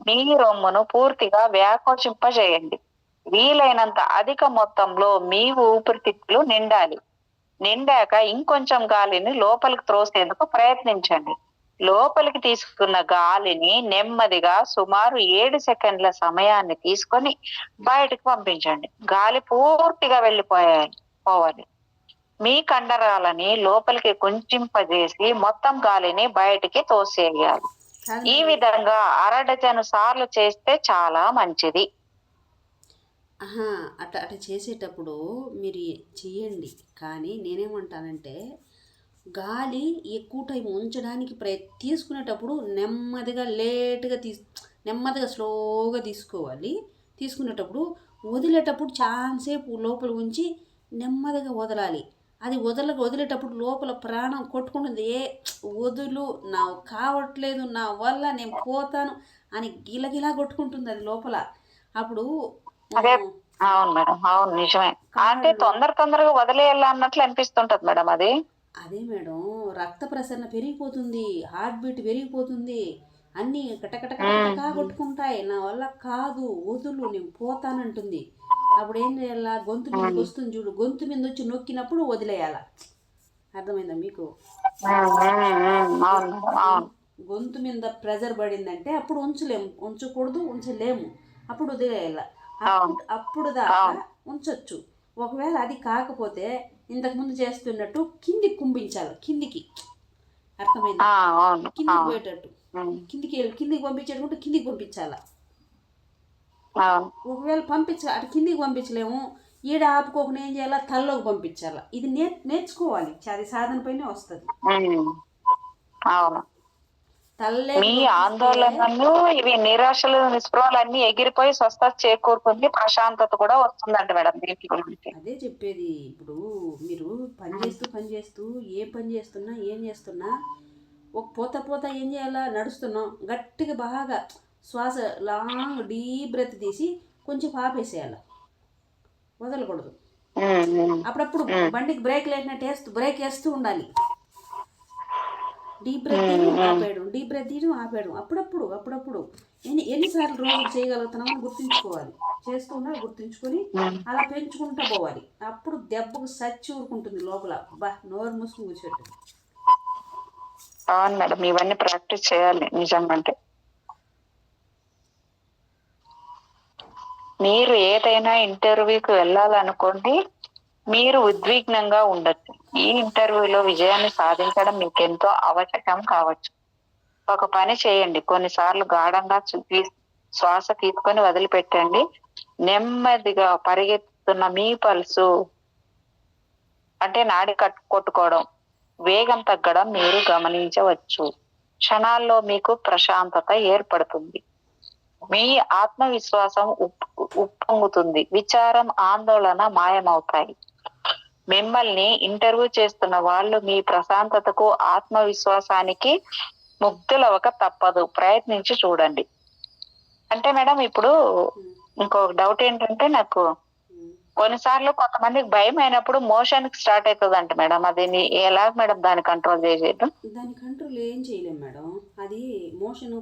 మీ రొమ్మును పూర్తిగా వ్యాకోచింపజేయండి. వీలైనంత అధిక మొత్తంలో మీ ఊపిరితిత్తులు నిండాలి. నిండాక ఇంకొంచెం గాలిని లోపలికి త్రోసేందుకు ప్రయత్నించండి. లోపలికి తీసుకున్న గాలిని నెమ్మదిగా సుమారు 7 సెకండ్ల సమయాన్ని తీసుకొని బయటకు పంపించండి. గాలి పూర్తిగా పోవాలి. మీ కండరాలని లోపలికి కుంచింపజేసి మొత్తం గాలిని బయటికి తోసేయాలి. ఈ విధంగా 1/2 డజను సార్లు చేస్తే చాలా మంచిది. అట్లా అట్లా చేసేటప్పుడు మీరు చెయ్యండి. కానీ నేనేమంటానంటే గాలి ఎక్కువ టైం ఉంచడానికి తీసుకునేటప్పుడు నెమ్మదిగా లేట్గా నెమ్మదిగా స్లోగా తీసుకోవాలి. తీసుకునేటప్పుడు వదిలేటప్పుడు చాలాసేపు లోపల ఉంచి నెమ్మదిగా వదలాలి. అది వదిలేటప్పుడు లోపల ప్రాణం కొట్టుకుంటుంది. వదులు, నా కావట్లేదు, నా వల్ల నేను పోతాను అని గిలగిలా కొట్టుకుంటుంది అది లోపల. అప్పుడు అదే అవును మేడం, అవును నిజమే. అంటే తొందరగా వదిలేయాలి అన్నట్లు అనిపిస్తుంటది మేడం. అదే మేడం, రక్త ప్రసరణ పెరిగిపోతుంది, హార్ట్ బీట్ పెరిగిపోతుంది, అన్నీ కటకటకటకా కొట్టుకుంటాయి. నా వల్ల కాదు, వదులు, నేను పోతానంటుంది. అప్పుడు ఏం చేయాలా? గొంతు మీదకి వస్తుంది చూడు, గొంతు మీద వచ్చి నొక్కినప్పుడు వదిలేయాల. అర్థమైందా మీకు? గొంతు మీద ప్రెజర్ పడిందంటే అప్పుడు ఉంచకూడదు, ఉంచలేము, అప్పుడు వదిలేయాల. అప్పుడు దాకా ఉంచొచ్చు. ఒకవేళ అది కాకపోతే ఇంతకు ముందు చేస్తున్నట్టు కిందికి కుంభించాలి. కిందికి, అర్థమైంది? కిందికి పోయేటట్టు, కిందికి పంపించేటప్పుడు కిందికి పంపించాల. ఒకవేళ అటు కిందికి పంపించలేము, ఈడ ఆపుకోకుండా ఏం చేయాలా? తలలోకి పంపించాల. ఇది నేర్చుకోవాలి, అది సాధన పైన వస్తుంది. మీ ఆందోళనలు, ఇవి నిరాశలు, నిస్పృహలు అన్ని ఎగిరిపోయి స్వస్థత చేకూరుతుంది, ప్రశాంతత కూడా వస్తుందంట మేడం దీనికి గురించి. అదే చెప్పేది. ఇప్పుడు మీరు పని చేస్తూ ఏ పని చేస్తున్నా ఏం చేస్తున్నా ఒక పోతా ఏం చేయాలా? నడుస్తున్నాం, గట్టిగా బాగా శ్వాస లాంగ్ డీప్ బ్రెత్ తీసి కొంచెం ఆపేసేయాల, వదలకూడదు. అప్పుడప్పుడు బండికి బ్రేక్ లేనట్టు బ్రేక్ వేస్తూ ఉండాలి. డీప్ బ్రెత్ తీయడం ఆపేయడం, డీప్ బ్రెత్ తీయడం ఆపేయడం, అప్పుడప్పుడు ఎన్నిసార్లు రోజు చేయగలుగుతున్నామని గుర్తుంచుకోవాలి. చేస్తూ ఉండాలి, గుర్తుంచుకొని అలా పెంచుకుంటూ పోవాలి. అప్పుడు దెబ్బకు సచ్చి ఊరుకుంటుంది లోపల, నోరు మూసుకుని కూర్చోట్టు. అవును మేడం, ఇవన్నీ ప్రాక్టీస్ చేయాలి నిజంగా. మీరు ఏదైనా ఇంటర్వ్యూకి వెళ్ళాలనుకోండి, మీరు ఉద్విగ్నంగా ఉండొచ్చు. ఈ ఇంటర్వ్యూలో విజయాన్ని సాధించడం మీకెంతో అవసరం కావచ్చు. ఒక పని చేయండి, కొన్నిసార్లు గాఢంగా శ్వాస తీసుకొని వదిలిపెట్టండి. నెమ్మదిగా పరిగెత్తుతున్న మీ పల్సు, అంటే నాడి కొట్టుకోవడం, వేగం తగ్గడం మీరు గమనించవచ్చు. క్షణాల్లో మీకు ప్రశాంతత ఏర్పడుతుంది. మీ ఆత్మవిశ్వాసం ఉప్పొంగుతుంది. విచారం, ఆందోళన మాయమవుతాయి. మిమ్మల్ని ఇంటర్వ్యూ చేస్తున్న వాళ్ళు మీ ప్రశాంతతకు, ఆత్మవిశ్వాసానికి ముగ్ధులవక తప్పదు. ప్రయత్నించి చూడండి. అంటే మేడం, ఇప్పుడు ఇంకొక డౌట్ ఏంటంటే, నాకు కొన్నిసార్లు కొంతమందికి భయం అయినప్పుడు మోషన్ స్టార్ట్ అవుతుంది అంట మేడం. అది ఎలా మేడం దాన్ని కంట్రోల్ చేసేది? దాని కంట్రోల్ ఏం చేయలేం మేడం. అది మోషన్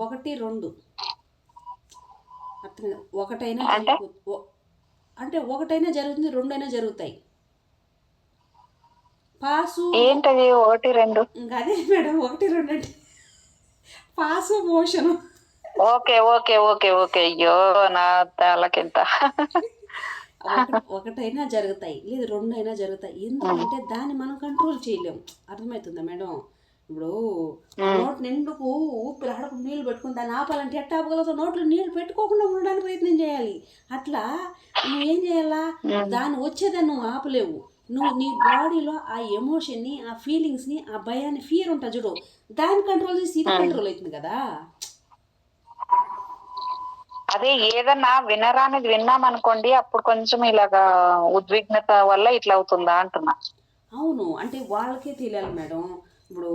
1, 2 ఒకటైనా అంటే ఒకటైనా జరుగుతుంది, 2 అయినా జరుగుతాయి. పాసు ఏంటది 1, 2? అదే మేడం, 1, 2 అంటే పాసు, మోషన్. ఓకే. అయ్యో నా తలకింత. ఒకటైనా జరుగుతాయి, లేదు 2 అయినా జరుగుతాయి. ఎందుకంటే దాన్ని మనం కంట్రోల్ చేయలేము. అర్థమవుతుందా మేడం? ఇప్పుడు నోట్ నిండుకు ఊపిరి ఆడకుండా నీళ్ళు పెట్టుకుని దాన్ని ఆపాలంటే ఎట్ట ఆపగలుగుతావు? నోట్లో నీళ్ళు పెట్టుకోకుండా ఉండడానికి ప్రయత్నం చేయాలి. అట్లా నువ్వేం చేయాలా? దాన్ని వచ్చేదాన్ని నువ్వు ఆపలేవు. నువ్వు నీ బాడీలో ఆ ఎమోషన్ని, ఆ ఫీలింగ్స్ని, ఆ భయాన్ని, ఫియర్ ఉంటుంది చూడు, దాన్ని కంట్రోల్ చేసి ఇది కంట్రోల్ అవుతుంది కదా. అదే ఏదన్నా వినరానిది విన్నామనుకోండి, అప్పుడు కొంచెం ఇలాగా ఉద్విగ్నత వల్ల ఇట్లా అవుతుందా అంటున్నా. అవును, అంటే వాళ్ళకే తెలియాలి మేడం. ఇప్పుడు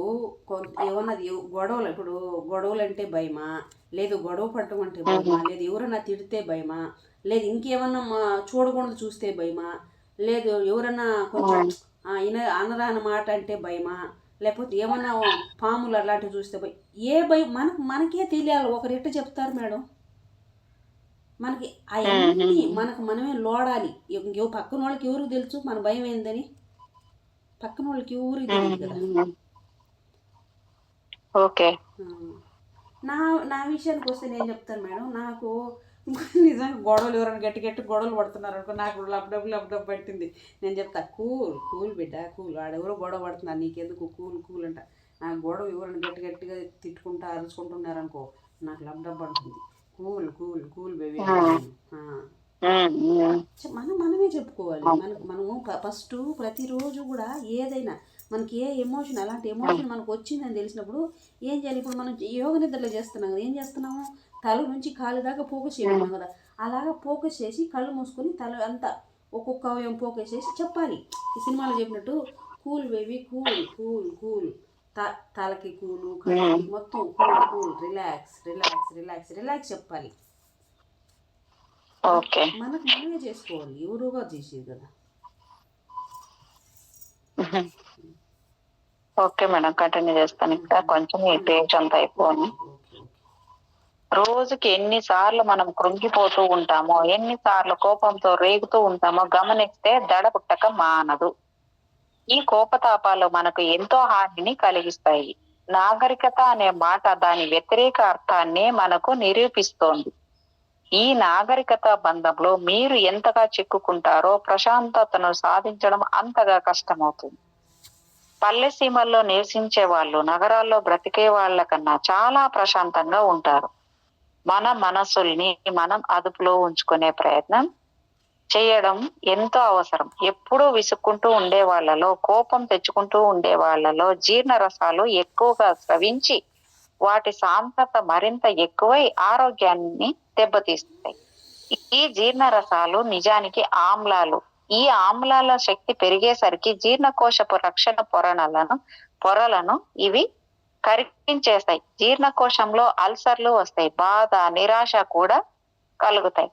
ఏమన్నా గొడవలు, ఇప్పుడు గొడవలు అంటే భయమా, లేదు గొడవ పడటం అంటే భయమా, లేదు ఎవరన్నా తిడితే భయమా, లేదు ఇంకేమన్నా చూడకూడదు చూస్తే భయమా, లేదు ఎవరన్నా కొంచెం అనరాని మాట అంటే భయమా, లేకపోతే ఏమన్నా పాములు అలాంటివి చూస్తే పోయి ఏ భయం మనకే తెలియాలి. ఒకరు ఎట్ట చెప్తారు మేడం, మనకి అవన్నీ మనకు మనమే లోడాలి. పక్కన వాళ్ళకి ఎవరికి తెలుసు మన భయం ఏందని? పక్కన వాళ్ళకి ఎవరికి తెలియదు కదా. ఓకే. నా నా విషయానికి వస్తే నేను చెప్తాను మేడం, నాకు నిజంగా గొడవలు ఎవరైనా గట్టి గట్టి గొడవలు పడుతున్నారు అనుకో, నాకు లబ్డబ్బు పట్టింది. నేను చెప్తా, కూల్ బిడ్డ కూల్, వాడెవరో గొడవ పడుతున్నారు నీకెందుకు, కూల్ అంట. నాకు గొడవ ఎవరైనా గట్టిగా తిట్టుకుంటా అరుచుకుంటున్నారనుకో, నాకు లబ్డబ్బు అంటుంది. Cool baby. మనమే చెప్పుకోవాలి. మనము ఫస్ట్ ప్రతిరోజు కూడా ఏదైనా మనకి ఏ ఎమోషన్, అలాంటి ఎమోషన్ మనకు వచ్చిందని తెలిసినప్పుడు ఏం చేయాలి? ఇప్పుడు మనం యోగ నిద్రలో చేస్తున్నాం కదా, ఏం చేస్తున్నాము? తల నుంచి కాలు దాకా ఫోకస్ చేయడం కదా, అలాగా ఫోకస్ చేసి కళ్ళు మూసుకొని తల అంతా ఒక్కొక్క అవయం ఫోకస్ చేసి చెప్పాలి. ఈ సినిమాలో చెప్పినట్టు కూల్ బేబీ కూల్, తలకి కూలు, కళ్ళకి మొత్తం కూల్, రిలాక్స్ చెప్పాలి. మనకు మనమే చేసుకోవాలి, ఎవరుగా చేసేది కదా. ఓకే మేడం, కంటిన్యూ చేస్తాను. ఇంకా కొంచెం ఈ పేజ్ అంతా అయిపోను. రోజుకి ఎన్నిసార్లు మనం కృంగిపోతూ ఉంటామో, ఎన్నిసార్లు కోపంతో రేగుతూ ఉంటామో గమనిస్తే దడ పుట్టక మానదు. ఈ కోపతాపాలు మనకు ఎంతో హానిని కలిగిస్తాయి. నాగరికత అనే మాట దాని వ్యతిరేక అర్థాన్ని మనకు నిరూపిస్తోంది. ఈ నాగరికత బంధంలో మీరు ఎంతగా చిక్కుకుంటారో ప్రశాంతతను సాధించడం అంతగా కష్టమవుతుంది. పల్లె సీమల్లో నివసించే వాళ్ళు నగరాల్లో బ్రతికే వాళ్ళ కన్నా చాలా ప్రశాంతంగా ఉంటారు. మన మనసుల్ని మనం అదుపులో ఉంచుకునే ప్రయత్నం చేయడం ఎంతో అవసరం. ఎప్పుడూ విసుక్కుంటూ ఉండే వాళ్ళలో, కోపం తెచ్చుకుంటూ ఉండే వాళ్ళలో జీర్ణ రసాలు ఎక్కువగా స్రవించి వాటి సాంద్రత మరింత ఎక్కువై ఆరోగ్యాన్ని దెబ్బతీస్తాయి. ఈ జీర్ణ రసాలు నిజానికి ఆమ్లాలు. ఈ ఆమ్లాల శక్తి పెరిగేసరికి జీర్ణకోశపు రక్షణ పొరలను ఇవి కరిగించేస్తాయి. జీర్ణకోశంలో అల్సర్లు వస్తాయి, బాధ, నిరాశ కూడా కలుగుతాయి.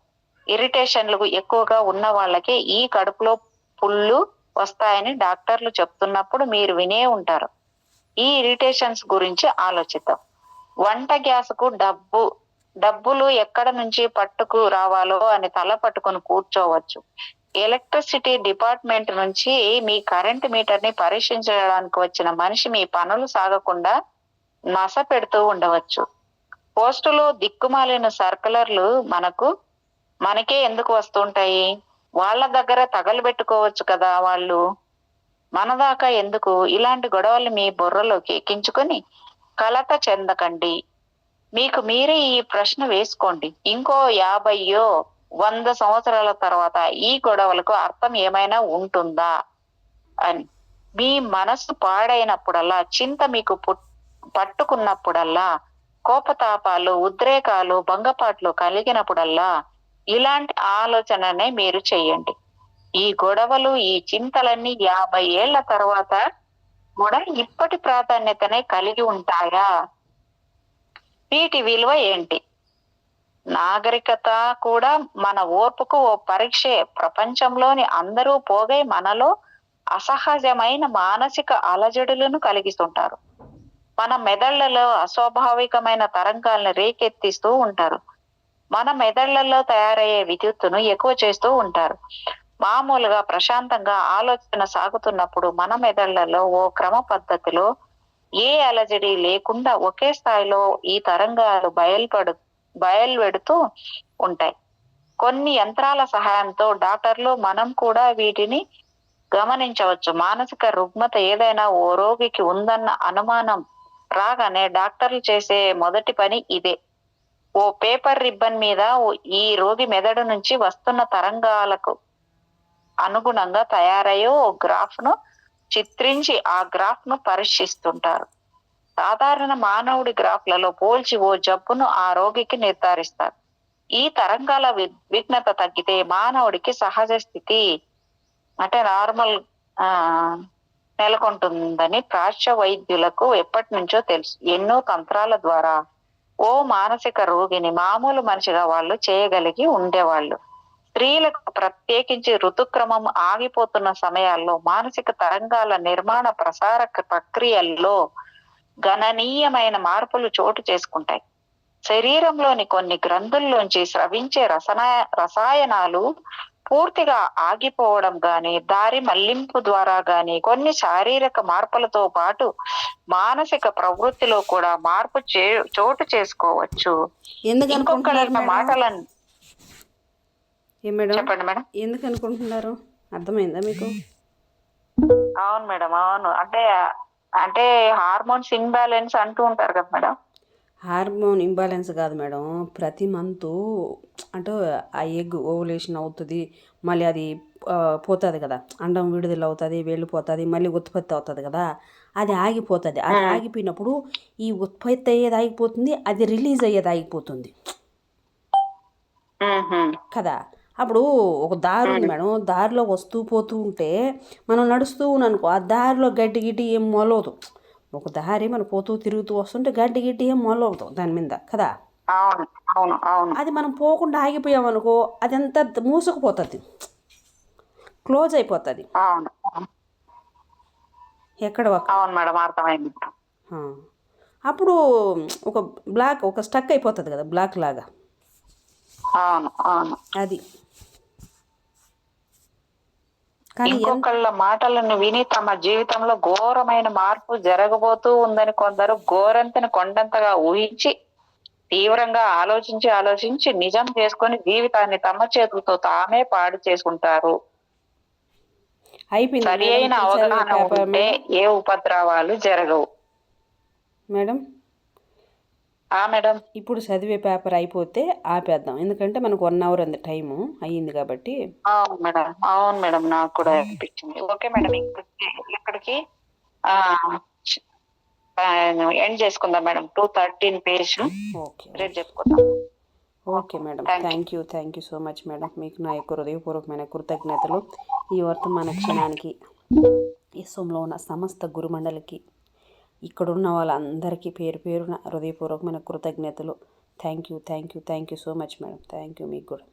ఇరిటేషన్లు ఎక్కువగా ఉన్న వాళ్ళకి ఈ కడుపులో పుళ్ళు వస్తాయని డాక్టర్లు చెప్తున్నప్పుడు మీరు వినే ఉంటారు. ఈ ఇరిటేషన్స్ గురించి ఆలోచిద్దాం. వంట గ్యాస్కు డబ్బులు ఎక్కడ నుంచి పట్టుకు రావాలో అని తల పట్టుకుని కూర్చోవచ్చు. ఎలక్ట్రిసిటీ డిపార్ట్మెంట్ నుంచి మీ కరెంట్ మీటర్ ని పరీక్షించడానికి వచ్చిన మనిషి మీ పనులు సాగకుండా నస పెడుతూ ఉండవచ్చు. పోస్టులో దిక్కుమాలిన సర్కులర్లు మనకే ఎందుకు వస్తుంటాయి? వాళ్ళ దగ్గర తగలబెట్టుకోవచ్చు కదా వాళ్ళు, మన దాకా ఎందుకు? ఇలాంటి గొడవలు మీ బుర్రలోకి ఎక్కించుకొని కలత చెందకండి. మీకు మీరే ఈ ప్రశ్న వేసుకోండి, ఇంకో 50-100 సంవత్సరాల తర్వాత ఈ గొడవలకు అర్థం ఏమైనా ఉంటుందా అని. మీ మనసు పాడైనప్పుడల్లా, చింత మీకు పట్టుకున్నప్పుడల్లా, కోపతాపాలు, ఉద్రేకాలు, భంగపాట్లు కలిగినప్పుడల్లా ఇలాంటి ఆలోచననే మీరు చెయ్యండి. ఈ గొడవలు, ఈ చింతలన్నీ 50 ఏళ్ల తర్వాత కూడా ఇప్పటి ప్రాధాన్యతనే కలిగి ఉంటాయా? వీటి విలువ ఏంటి? నాగరికత కూడా మన ఓర్పుకు ఓ పరీక్షే. ప్రపంచంలోని అందరూ పోగై మనలో అసహజమైన మానసిక అలజడులను కలిగిస్తుంటారు. మన మెదళ్లలో అస్వాభావికమైన తరంగాలను రేకెత్తిస్తూ ఉంటారు. మన మెదళ్లలో తయారయ్యే విద్యుత్తును ఎక్కువ చేస్తూ ఉంటారు. మామూలుగా ప్రశాంతంగా ఆలోచన సాగుతున్నప్పుడు మన మెదళ్లలో ఓ క్రమ పద్ధతిలో ఏ అలజడి లేకుండా ఒకే స్థాయిలో ఈ తరంగాలు బయలువెడుతూ ఉంటాయి. కొన్ని యంత్రాల సహాయంతో డాక్టర్లు, మనం కూడా వీటిని గమనించవచ్చు. మానసిక రుగ్మత ఏదైనా ఓ రోగికి ఉందన్న అనుమానం రాగానే డాక్టర్లు చేసే మొదటి పని ఇదే. ఓ పేపర్ రిబ్బన్ మీద ఈ రోగి మెదడు నుంచి వస్తున్న తరంగాలకు అనుగుణంగా తయారయ్యే ఓ గ్రాఫ్ ను చిత్రించి ఆ గ్రాఫ్ ను పరీక్షిస్తుంటారు. సాధారణ మానవుడి గ్రాఫ్లలో పోల్చి ఓ జబ్బును ఆ రోగికి నిర్ధారిస్తారు. ఈ తరంగాల విఘ్నత తగ్గితే మానవుడికి సహజ స్థితి అంటే నార్మల్ నెలకొంటుందని ప్రాచ్య వైద్యులకు ఎప్పటి నుంచో తెలుసు. ఎన్నో తంత్రాల ద్వారా ఓ మానసిక రోగిని మామూలు మనిషిగా వాళ్ళు చేయగలిగి ఉండేవాళ్ళు. స్త్రీలకు ప్రత్యేకించి ఋతుక్రమం ఆగిపోతున్న సమయాల్లో మానసిక తరంగాల నిర్మాణ ప్రసార ప్రక్రియల్లో గణనీయమైన మార్పులు చోటు చేసుకుంటాయి. శరీరంలోని కొన్ని గ్రంథుల్లోంచి స్రవించే రసాయనాలు పూర్తిగా ఆగిపోవడం గాని, దారి మళ్లింపు ద్వారా గాని, కొన్ని శారీరక మార్పులతో పాటు మానసిక ప్రవృత్తిలో కూడా మార్పు చోటు చేసుకోవచ్చు. ఎందుకు ఇంకొకళ్ళ అనుకుంటున్నారు మాటలను మేడం? చెప్పండి మేడం. ఎందుకు అనుకుంటున్నారు? అర్థమైందా మీకు? అవును మేడం, అవును. అంటే హార్మోన్స్ ఇంబ్యాలెన్స్ అంటూ ఉంటారు కదా మేడం. హార్మోన్ ఇంబ్యాలెన్స్ కాదు మేడం, ప్రతి మంతు అంటే ఆ ఎగ్ ఓవులేషన్ అవుతుంది, మళ్ళీ అది పోతుంది కదా, అండం విడుదల అవుతుంది, వెళ్ళిపోతుంది, మళ్ళీ ఉత్పత్తి అవుతుంది కదా, అది ఆగిపోతుంది. అది ఆగిపోయినప్పుడు ఈ ఉత్పత్తి అయ్యేది ఆగిపోతుంది, అది రిలీజ్ అయ్యేది ఆగిపోతుంది కదా. అప్పుడు ఒక దారి ఉంది మేడం, దారిలో వస్తూ పోతూ ఉంటే మనం నడుస్తూ ఉన్నానుకో, ఆ దారిలో గడ్డి గిడ్డి ఏం మొలవదు. ఒక దారి మనం పోతూ తిరుగుతూ వస్తుంటే గడ్డి గిడ్డి ఏం మొలవదు దాని మీద కదా. అవును అవును అవును. అది మనం పోకుండా ఆగిపోయామనుకో, అది అంతా మూసుకుపోతుంది, క్లోజ్ అయిపోతుంది. అవును ఎక్కడ అవును మేడం, అర్థమైంది. అప్పుడు ఒక స్టక్ అయిపోతుంది కదా, బ్లాక్ లాగా. అవును అవును. అది కానీ ఇంకొకళ్ళ మాటలను విని తమ జీవితంలో ఘోరమైన మార్పు జరగబోతూ ఉందని కొందరు ఘోరంతని కొండంతగా ఊహించి తీవ్రంగా ఆలోచించి నిజం చేసుకొని జీవితాన్ని తమ చేతులతో తామే పాడు చేసుకుంటారు. సరి అయిన అవగాహన ఉంటే ఏ ఉపద్రవాలు జరగవు మేడం. మేడం, ఇప్పుడు చదివే పేపర్ అయిపోతే ఆపేద్దాం, ఎందుకంటే మనకు 1 hour అంత టైము అయ్యింది కాబట్టి. అవును మేడం, అవును మేడం, నాకు కూడా అనిపించింది. ఓకే మేడం, ఇక్కడికి ఎండ్ చేసుకుందాం మేడం. 213 పేజ్ రేపు చెప్పుకుందాం. Okay madam, thank you so much madam. మీకు నా యొక్క హృదయపూర్వకమైన కృతజ్ఞతలు. ఈ వర్తమాన క్షణానికి విశ్వంలో ఉన్న సమస్త గురుమండలికి, ఇక్కడున్న వాళ్ళందరికీ పేరు పేరున హృదయపూర్వకమైన కృతజ్ఞతలు. Thank you so much madam. Thank you మీకు కూడా.